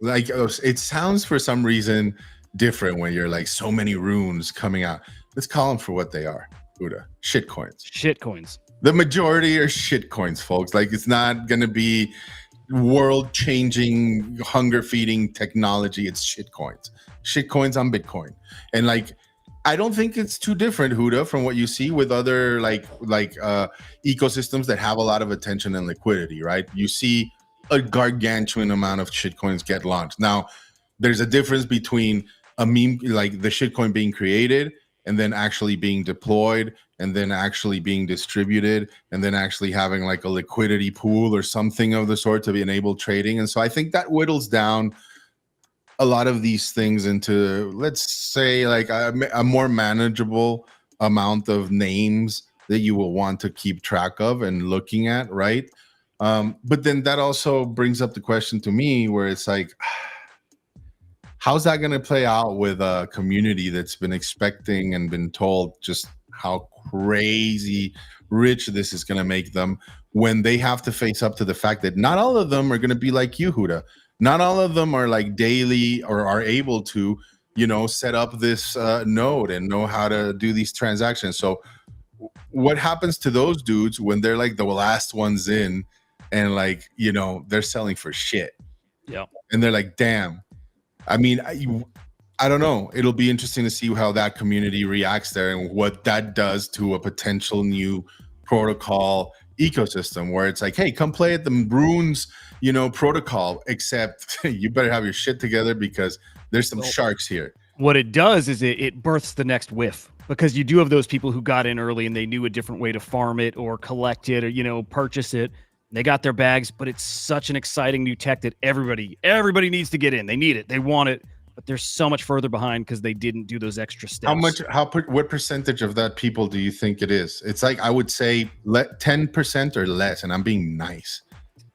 like it sounds for some reason different when you're like so many runes coming out. Let's call them for what they are, Buddha. Shitcoins. Shitcoins. The majority are shitcoins, folks. Like it's not going to be world-changing, hunger-feeding technology. It's shitcoins. Shitcoins on Bitcoin. And like, I don't think it's too different, Huda, from what you see with other ecosystems that have a lot of attention and liquidity, right? You see a gargantuan amount of shitcoins get launched. Now, there's a difference between a meme, like the shitcoin being created and then actually being deployed and then actually being distributed and then actually having like a liquidity pool or something of the sort to enable trading. And so I think that whittles down a lot of these things into, let's say, like a more manageable amount of names that you will want to keep track of and looking at, right? But then that also brings up the question to me where it's like, how's that going to play out with a community that's been expecting and been told just how crazy rich this is going to make them when they have to face up to the fact that not all of them are going to be like you, Huda. Not all of them are like daily or are able to, you know, set up this node and know how to do these transactions. So what happens to those dudes when they're like the last ones in and like, you know, they're selling for shit? Yeah. And they're like, damn. I mean, I don't know. It'll be interesting to see how that community reacts there and what that does to a potential new protocol ecosystem where it's like, hey, come play at the runes, you know, protocol, except you better have your shit together because there's some sharks here. What it does is it births the next whiff, because you do have those people who got in early and they knew a different way to farm it or collect it or, you know, purchase it. They got their bags, but it's such an exciting new tech that everybody needs to get in. They need it. They want it, but they're so much further behind because they didn't do those extra steps. What percentage of that people do you think it is? It's like, I would say 10% or less, and I'm being nice.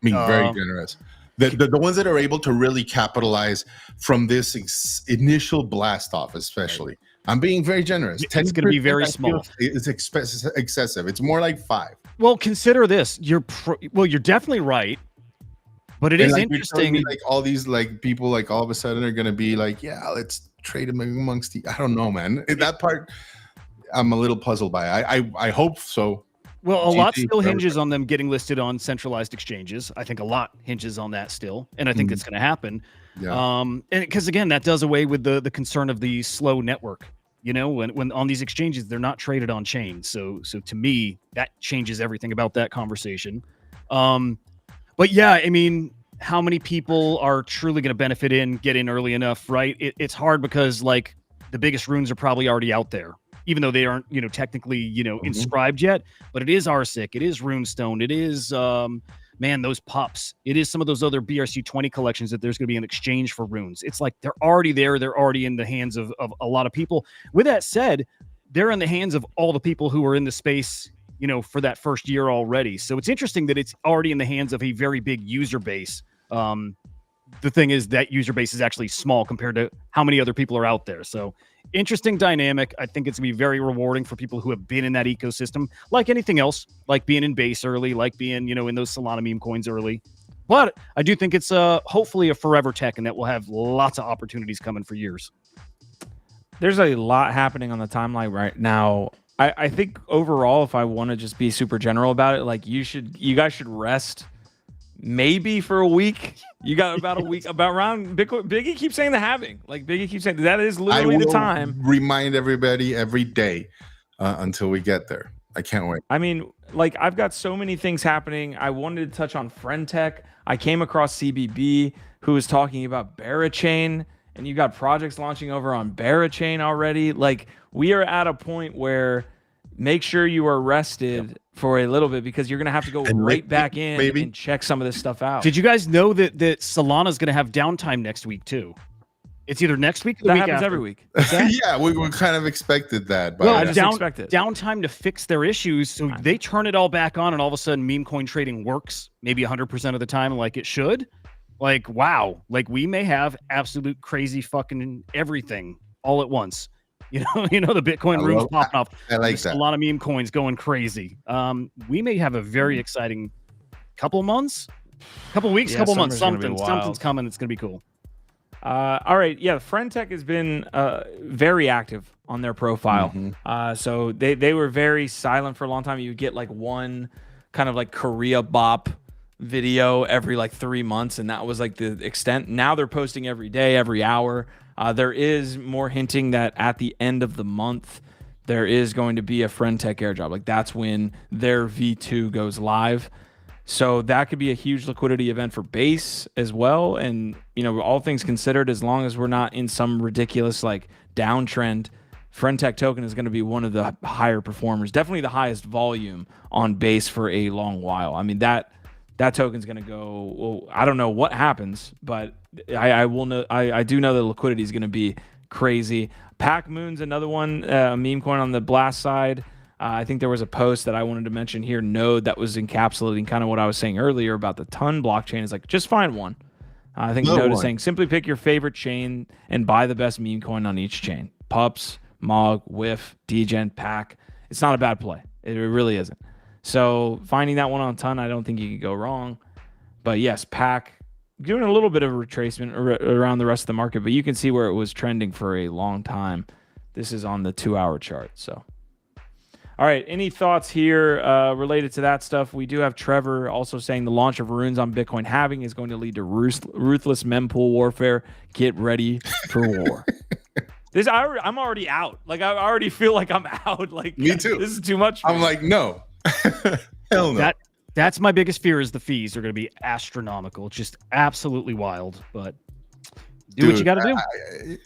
Being very generous. The ones that are able to really capitalize from this initial blast off, especially. Right. I'm being very generous. It's going to be very small. It's excessive. It's more like 5. Well, consider this. You're definitely right, but it is interesting. Like all these like people like all of a sudden are going to be like, yeah, let's trade them amongst the. I don't know, man. That part, I'm a little puzzled by. I hope so. Well, a lot still hinges on them getting listed on centralized exchanges. I think a lot hinges on that still, and I think it's going to happen. Yeah. And because again, that does away with the concern of the slow network. You know, when on these exchanges, they're not traded on chain. So to me, that changes everything about that conversation. But yeah, I mean, how many people are truly going to get in early enough, right? It's hard because like the biggest runes are probably already out there, even though they aren't, you know, technically, you know, inscribed yet. But it is RSIC, it is Runestone, it is man, those pups. It is some of those other BRC20 collections that there's going to be an exchange for runes. It's like they're already there. They're already in the hands of a lot of people. With that said, they're in the hands of all the people who are in the space, you know, for that first year already. So it's interesting that it's already in the hands of a very big user base. The thing is that user base is actually small compared to how many other people are out there. So interesting dynamic. I think it's going to be very rewarding for people who have been in that ecosystem, like anything else, like being in base early, like being, you know, in those Solana meme coins early. But I do think it's hopefully a forever tech and that will have lots of opportunities coming for years. There's a lot happening on the timeline right now. I think overall, if I want to just be super general about it, like you guys should rest maybe for a week. You got about a week around Bitcoin. Biggie keeps saying the halving. Like Biggie keeps saying that is literally the time. Remind everybody every day until we get there. I can't wait. I mean, like I've got so many things happening. I wanted to touch on Friend Tech. I came across CBB who was talking about Barachain and you got projects launching over on Barachain already. Like, we are at a point where make sure you are rested for a little bit, because you're going to have to go right back in and check some of this stuff out. Did you guys know that Solana's going to have downtime next week too? It's either next week or the week happens after. every week. Yeah, we kind of expected that. But well, I just expected downtime to fix their issues, so they turn it all back on, and all of a sudden meme coin trading works maybe 100% of the time like it should. Like, wow, like we may have absolute crazy fucking everything all at once. You know the Bitcoin rooms popping off. I like that. A lot of meme coins going crazy. We may have a very exciting couple months, couple weeks, couple months. Something's coming. It's gonna be cool. All right, yeah. Friendtech has been very active on their profile. So they were very silent for a long time. You would get like one kind of like Korea bop video every like 3 months, and that was like the extent. Now they're posting every day, every hour. There is more hinting that at the end of the month there is going to be a Friendtech airdrop. Like, that's when their V2 goes live. So that could be a huge liquidity event for Base as well. And, all things considered, as long as we're not in some ridiculous like downtrend, Friendtech token is going to be one of the higher performers, definitely the highest volume on Base for a long while. I mean, that token's going to go, well, I don't know what happens, but I will know. I do know the liquidity is going to be crazy. Pac Moon's another one, a meme coin on the Blast side. I think there was a post that I wanted to mention here, Node, that was encapsulating kind of what I was saying earlier about the Ton blockchain. Is like, just find one. I think Node is saying, simply pick your favorite chain and buy the best meme coin on each chain. Pups, Mog, Whiff, Degen, Pac. It's not a bad play. It really isn't. So finding that one on Ton, I don't think you could go wrong. But yes, Pac doing a little bit of retracement around the rest of the market, but you can see where it was trending for a long time. This is on the 2-hour chart. So, all right, any thoughts here related to that stuff? We do have Trevor also saying the launch of runes on Bitcoin halving is going to lead to ruthless mempool warfare. Get ready for war. I'm already out. Like, I already feel like I'm out. Like, me too. This is too much. I'm like, no. Hell no. That's my biggest fear, is the fees are going to be astronomical. Just absolutely wild. But do what you got to do.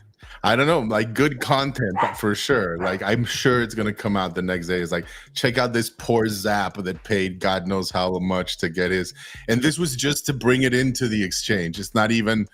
I don't know, like, good content for sure. Like, I'm sure it's gonna come out the next day. It's like, check out this poor Zap that paid God knows how much to get his, and this was just to bring it into the exchange. It's not even,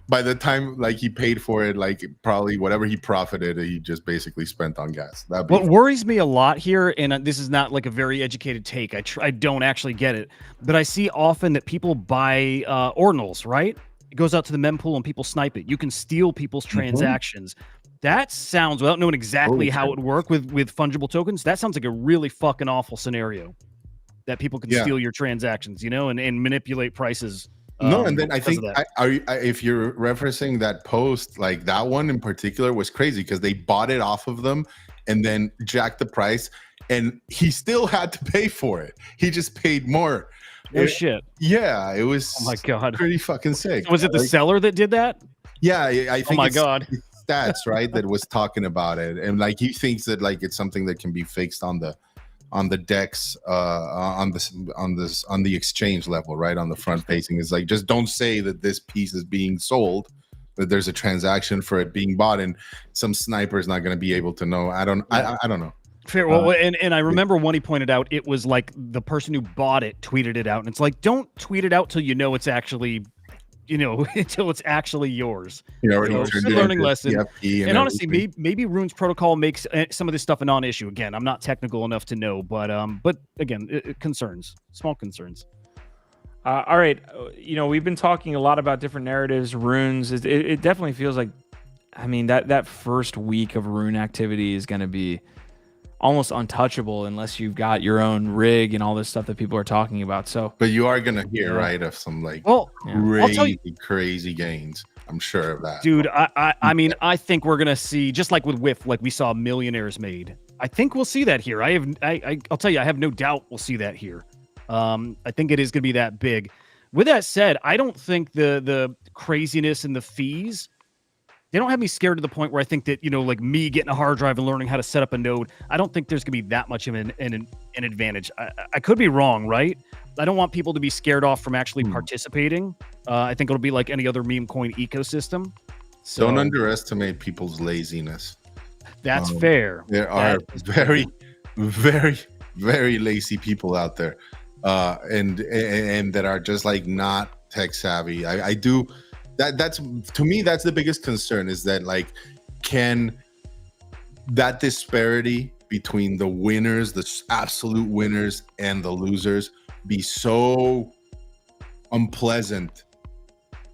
by the time like he paid for it, like probably whatever he profited, he just basically spent on gas. What worries me a lot here, and this is not like a very educated take. I don't actually get it, but I see often that people buy ordinals, right? It goes out to the mempool and people snipe it. You can steal people's transactions. That sounds, without knowing exactly how it would work with fungible tokens, that sounds like a really fucking awful scenario, that people can steal your transactions, and manipulate prices. No, and then I think if you're referencing that post, like that one in particular was crazy because they bought it off of them and then jacked the price, and he still had to pay for it. He just paid more. Shit. Yeah, it was. Oh my god, pretty fucking sick. Was it the seller that did that? Yeah, I think. Oh my god, Stats, right? That was talking about it, and like he thinks that like it's something that can be fixed on the DEX, on the exchange level, right? On the front facing, is like, just don't say that this piece is being sold, that there's a transaction for it being bought, and some sniper is not going to be able to know. I don't know. Fair. Well, and I remember when he pointed out, it was like the person who bought it tweeted it out, and it's like, don't tweet it out till you know it's actually, until it's actually yours. It's a learning lesson. And honestly, maybe Rune's protocol makes some of this stuff a non-issue. Again, I'm not technical enough to know, but again, concerns, small concerns. All right, we've been talking a lot about different narratives, runes. It definitely feels like, I mean, that first week of rune activity is going to be almost untouchable unless you've got your own rig and all this stuff that people are talking about. So, but you are gonna hear right of some like crazy gains. I'm sure of that, dude. I mean, I think we're gonna see, just like with Whiff, like we saw millionaires made. I think we'll see that here. I'll tell you, I have no doubt we'll see that here. I think it is gonna be that big. With that said, I don't think the craziness and the fees, they don't have me scared to the point where I think that, like me getting a hard drive and learning how to set up a node, I don't think there's going to be that much of an advantage. I could be wrong, right? I don't want people to be scared off from actually participating. I think it'll be like any other meme coin ecosystem. So Don't underestimate people's laziness. that's fair. There are very, very, very lazy people out there, and that are just like not tech savvy. I do that's to me that's the biggest concern, is that like, can that disparity between the winners, the absolute winners, and the losers be so unpleasant,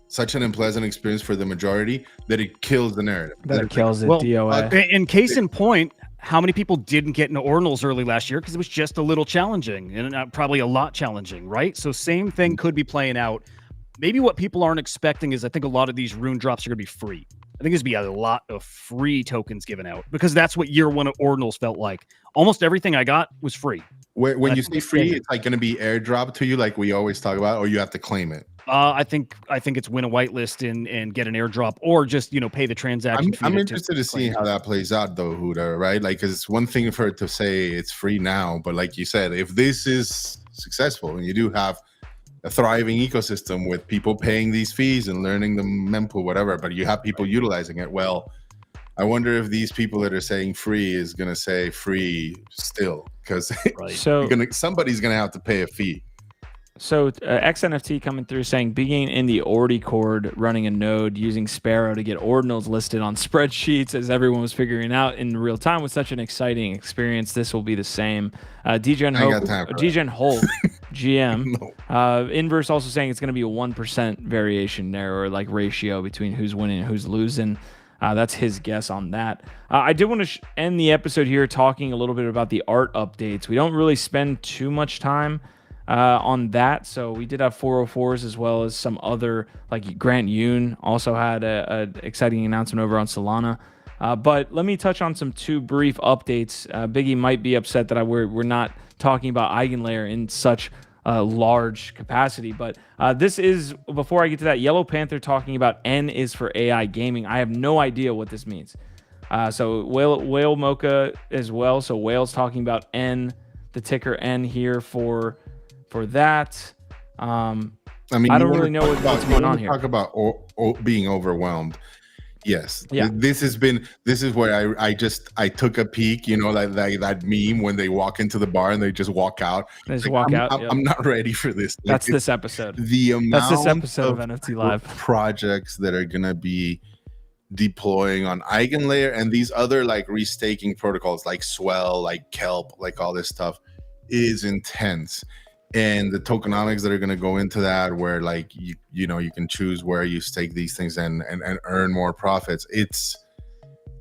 such an unpleasant experience for the majority, that it kills the narrative? That it kills it. Well, DOA. in case in point, how many people didn't get into Ordinals early last year because it was just a little challenging, and probably a lot challenging, right? So same thing could be playing out. Maybe what people aren't expecting is, I think a lot of these rune drops are going to be free. I think there's going to be a lot of free tokens given out, because that's what year one of Ordinals felt like. Almost everything I got was free. When you say free, it's like going to be airdrop to you, like we always talk about, or you have to claim it. I think it's win a whitelist and get an airdrop, or just pay the transaction fee. I'm interested to see how that plays out, though, Huda. Right? Like, because it's one thing for it to say it's free now, but like you said, if this is successful and you do have a thriving ecosystem with people paying these fees and learning the mempool, whatever, but you have people utilizing it, well, I wonder if these people that are saying free is going to say free still, because somebody's going to have to pay a fee. So XNFT coming through saying, being in the Ordi cord, running a node using Sparrow to get ordinals listed on spreadsheets as everyone was figuring out in real time was such an exciting experience. This will be the same. DGen Hulk GM. Inverse also saying it's going to be a 1% variation there, or like ratio between who's winning and who's losing. That's his guess on that. I did want to end the episode here talking a little bit about the art updates. We don't really spend too much time on that. So we did have 404s, as well as some other, like Grant Yoon also had a exciting announcement over on Solana. But let me touch on some two brief updates. Biggie might be upset that we're not talking about Eigenlayer in such large capacity, but this is, before I get to that, Yellow Panther talking about N is for AI gaming. I have no idea what this means. So Whale Mocha as well. So Whale's talking about N, the ticker N here for that. I mean, I don't really know what's going on here. Talk about being overwhelmed. Yes. Yeah. This is where I took a peek, like that meme when they walk into the bar and they just walk out. They just walk out. I'm not ready for this. That's this episode. That's this episode of NFT Live. Projects that are gonna be deploying on Eigenlayer and these other like restaking protocols like Swell, like Kelp, like all this stuff is intense. And the tokenomics that are going to go into that, where like you can choose where you stake these things and earn more profits.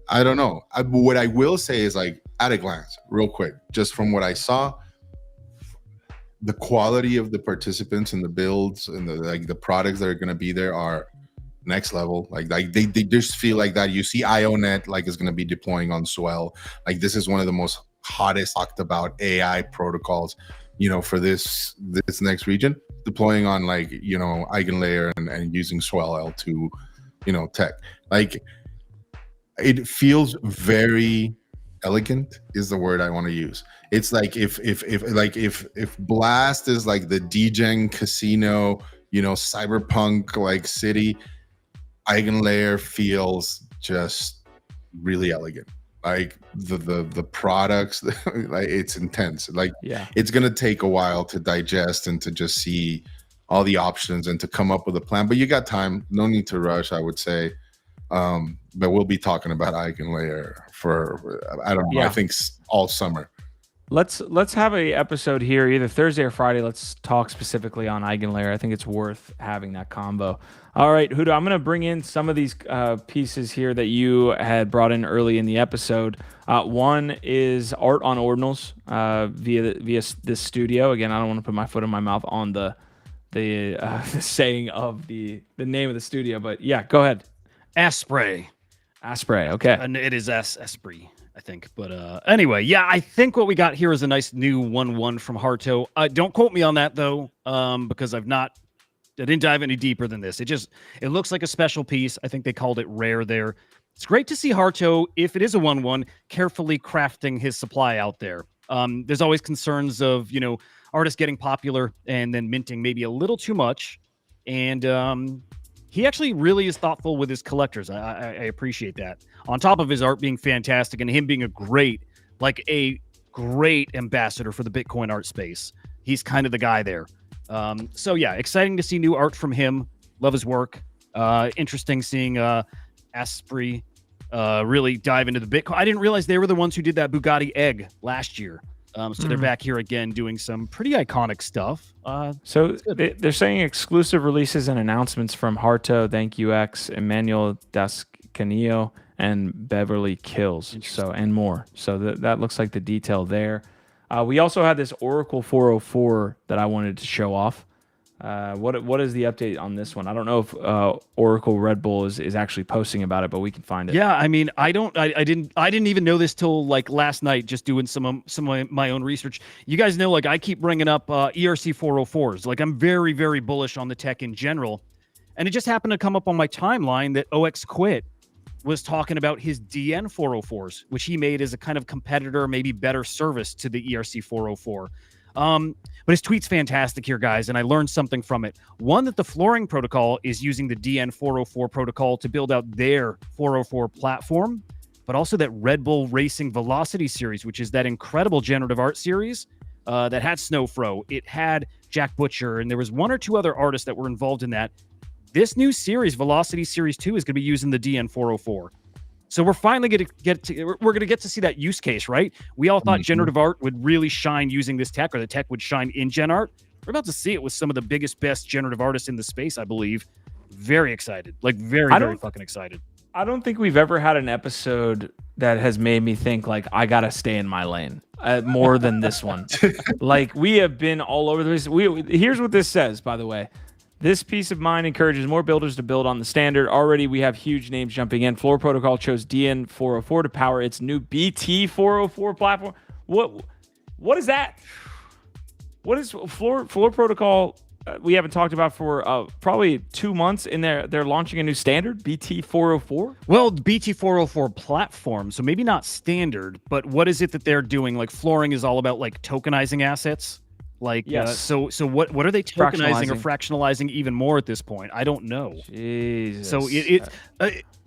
I don't know. What I will say is, like, at a glance, real quick, just from what I saw, the quality of the participants and the builds and the products that are going to be there are next level. Like they just feel like that. You see IONET like is going to be deploying on Swell. Like, this is one of the most hottest talked about AI protocols, for this next region, deploying on like, Eigenlayer and using Swell L2, tech. Like, it feels very elegant is the word I want to use. It's like if Blast is like the DGen casino, cyberpunk like city, Eigenlayer feels just really elegant. Like the products, like, it's intense. Like, yeah, it's gonna take a while to digest and to just see all the options and to come up with a plan. But you got time, no need to rush, I would say. But we'll be talking about Eigenlayer for I don't know, I think all summer. Let's have a episode here either Thursday or Friday. Let's talk specifically on Eigenlayer. I think it's worth having that combo. All right, Huda, I'm going to bring in some of these pieces here that you had brought in early in the episode. One is art on Ordinals via this studio. Again, I don't want to put my foot in my mouth on the saying of the name of the studio, but yeah, go ahead. Asprey, okay. And it is Esprit, I think. But anyway, yeah, I think what we got here is a nice new 1/1 from Harto. Don't quote me on that, though, because I didn't dive any deeper than this. It looks like a special piece. I think they called it rare there. It's great to see Harto, if it is a 1/1, carefully crafting his supply out there. There's always concerns of, artist getting popular and then minting maybe a little too much. And he actually really is thoughtful with his collectors. I appreciate that. On top of his art being fantastic and him being a great ambassador for the Bitcoin art space. He's kind of the guy there. So yeah, exciting to see new art from him. Love his work. Interesting seeing Asprey really dive into the Bitcoin. I didn't realize they were the ones who did that Bugatti egg last year. So they're back here again doing some pretty iconic stuff. So they're saying exclusive releases and announcements from Harto, Thank You X, Emmanuel Dascanio, and Beverly Kills. So and more. So that looks like the detail there. We also had this Oracle 404 that I wanted to show off. What is the update on this one? I don't know if Oracle Red Bull is actually posting about it, but we can find it. Yeah, I mean, I didn't even know this till like last night, just doing some of my own research. You guys know, like I keep bringing up ERC 404s. Like I'm very, very bullish on the tech in general, and it just happened to come up on my timeline that OX Quit was talking about his DN 404s, which he made as a kind of competitor, maybe better service to the ERC 404. But his tweet's fantastic here, guys, and I learned something from it. One, that the flooring protocol is using the DN 404 protocol to build out their 404 platform, but also that Red Bull Racing Velocity series, which is that incredible generative art series that had Snowfro. It had Jack Butcher, and there was one or two other artists that were involved in that. This new series, Velocity Series 2, is going to be using the DN 404. So we're finally going to get to see that use case, right? We all thought generative art would really shine using this tech, or the tech would shine in gen art. We're about to see it with some of the biggest, best generative artists in the space, I believe. Very excited, like very fucking excited. I don't think we've ever had an episode that has made me think like I gotta stay in my lane more than this one. Like we have been all over this. Here's what this says, by the way. This peace of mind encourages more builders to build on the standard. Already, we have huge names jumping in. Floor Protocol chose DN 404 to power its new BT 404 platform. What is that? What is Floor Protocol? We haven't talked about for probably 2 months. They're launching a new standard, BT 404. Well, BT 404 platform, so maybe not standard, but what is it that they're doing? Like flooring is all about like tokenizing assets. Like, yes. So what are they tokenizing or fractionalizing even more at this point? I don't know. Jesus. So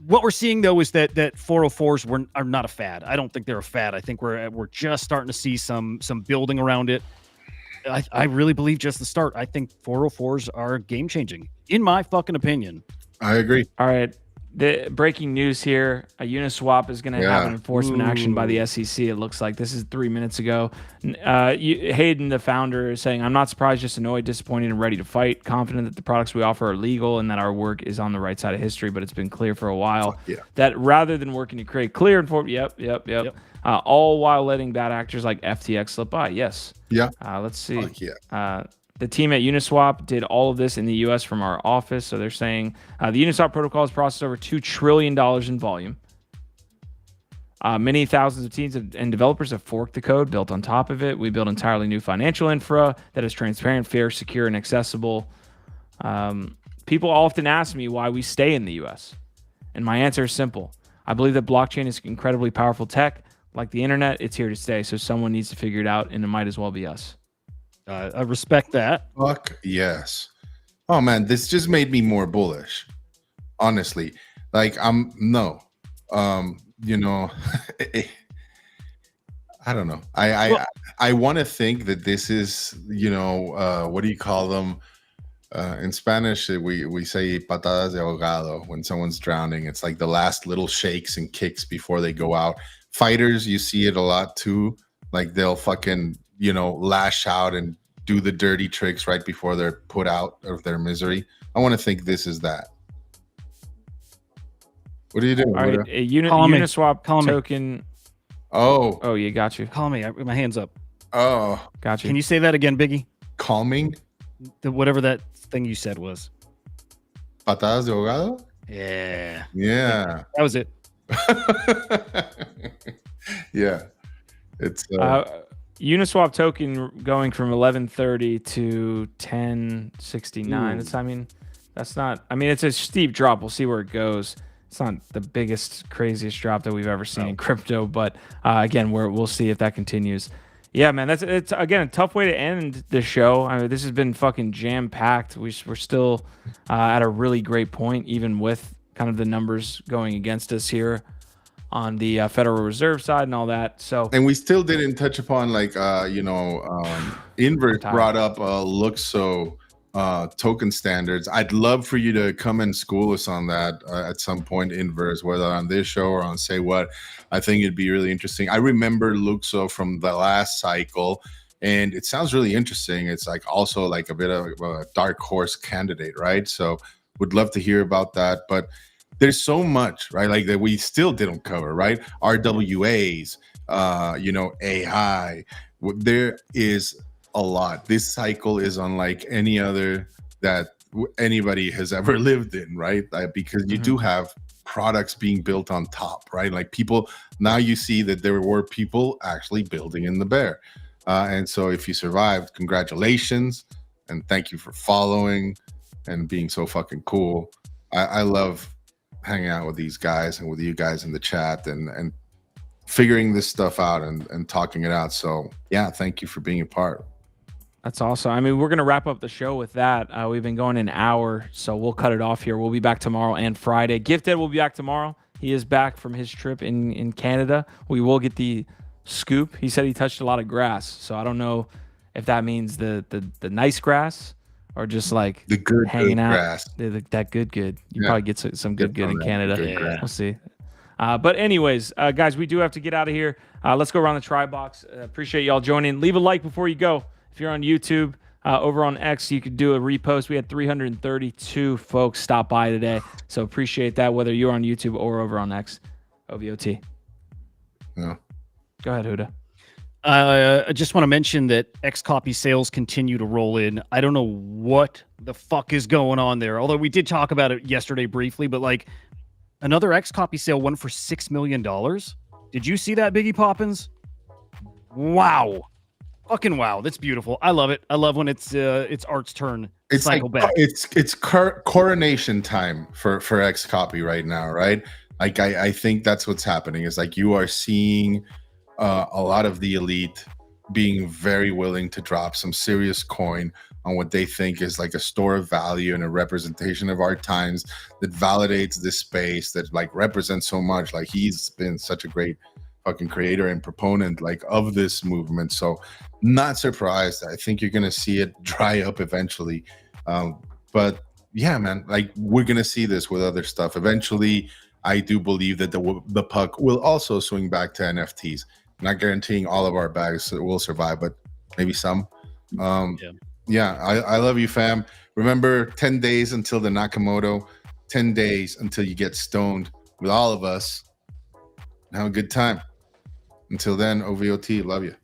what we're seeing though is that 404s are not a fad. I don't think they're a fad. I think we're just starting to see some building around it. I really believe just the start. I think 404s are game changing, in my fucking opinion. I agree. All right. The breaking news here: a Uniswap is going to have an enforcement action by the SEC. It looks like this is 3 minutes ago. Hayden, the founder, is saying, "I'm not surprised, just annoyed, disappointed, and ready to fight. Confident that the products we offer are legal and that our work is on the right side of history. But it's been clear for a while that rather than working to create clear and yep. All while letting bad actors like FTX slip by." Yes. Yeah. Let's see. The team at Uniswap did all of this in the U.S. from our office. So they're saying the Uniswap protocol has processed over $2 trillion in volume. Many thousands of teams and developers have forked the code, built on top of it. We built entirely new financial infra that is transparent, fair, secure, and accessible. People often ask me why we stay in the U.S. And my answer is simple. I believe that blockchain is incredibly powerful tech. Like the internet, it's here to stay. So someone needs to figure it out, and it might as well be us. I respect that. Fuck yes. Oh man, this just made me more bullish. Honestly, like I don't know. I want to think that this is, what do you call them? In Spanish, we say patadas de ahogado when someone's drowning. It's like the last little shakes and kicks before they go out. Fighters, you see it a lot too. Like they'll fucking lash out and do the dirty tricks right before they're put out of their misery. I want to think this is that. What are you doing? All right, a Uniswap token. Oh, you got you. Call me. My hand's up. Oh, got you. Can you say that again, Biggie? Calming? Whatever that thing you said was. Patadas de ahogado? Yeah. Yeah. That was it. Yeah. It's Uniswap token going from 1130 to 1069. It's a steep drop. We'll see where it goes. It's not the biggest, craziest drop that we've ever seen in crypto, but again, we'll see if that continues. Yeah, man, it's again a tough way to end the show. I mean, this has been fucking jam packed. We're still at a really great point, even with kind of the numbers going against us here on the Federal Reserve side and all that. So, And we still didn't touch upon like Inverse brought up Luxo token standards. I'd love for you to come and school us on that at some point, Inverse, whether on this show or on Say What. I think it'd be really interesting. I remember Luxo from the last cycle, and it sounds really interesting. It's like also like a bit of a dark horse candidate, right? So would love to hear about that. But there's so much, right? Like that we still didn't cover, right? RWAs, AI. There is a lot. This cycle is unlike any other that anybody has ever lived in, right? Because you do have products being built on top, right? Like people, now you see that there were people actually building in the bear. And so if you survived, congratulations. And thank you for following and being so fucking cool. I love hanging out with these guys and with you guys in the chat and figuring this stuff out and talking it out. So yeah, thank you for being a part. That's awesome. I mean, we're going to wrap up the show with that. We've been going an hour, so we'll cut it off here. We'll be back tomorrow and Friday. Gifted will be back tomorrow. He is back from his trip in Canada. We will get the scoop. He said he touched a lot of grass, so I don't know if that means the nice grass or just like the good hanging out. Grass. That good. You probably get some good in Canada. Yeah. We'll see. But anyways, guys, we do have to get out of here. Let's go around the try box. Appreciate y'all joining. Leave a like before you go. If you're on YouTube, over on X, you could do a repost. We had 332 folks stop by today. So appreciate that, whether you're on YouTube or over on X. OVOT. Yeah. Go ahead, Huda. I just want to mention that X copy sales continue to roll in. I don't know what the fuck is going on there. Although we did talk about it yesterday briefly, but like another X copy sale went for $6 million. Did you see that, Biggie Poppins? Wow. Fucking wow. That's beautiful. I love it. I love when it's art's turn. It's cycle like, back. It's coronation time for X copy right now, right? Like I think that's what's happening. Is like you are seeing a lot of the elite being very willing to drop some serious coin on what they think is like a store of value and a representation of our times that validates this space, that like represents so much. Like he's been such a great fucking creator and proponent like of this movement. So not surprised. I think you're gonna see it dry up eventually. But yeah, man, like we're gonna see this with other stuff eventually. I do believe that the puck will also swing back to NFTs. Not guaranteeing all of our bags will survive, but maybe some. Yeah, I love you, fam. Remember, 10 days until the Nakamoto, 10 days until you get stoned with all of us. Have a good time. Until then, OVOT, love you.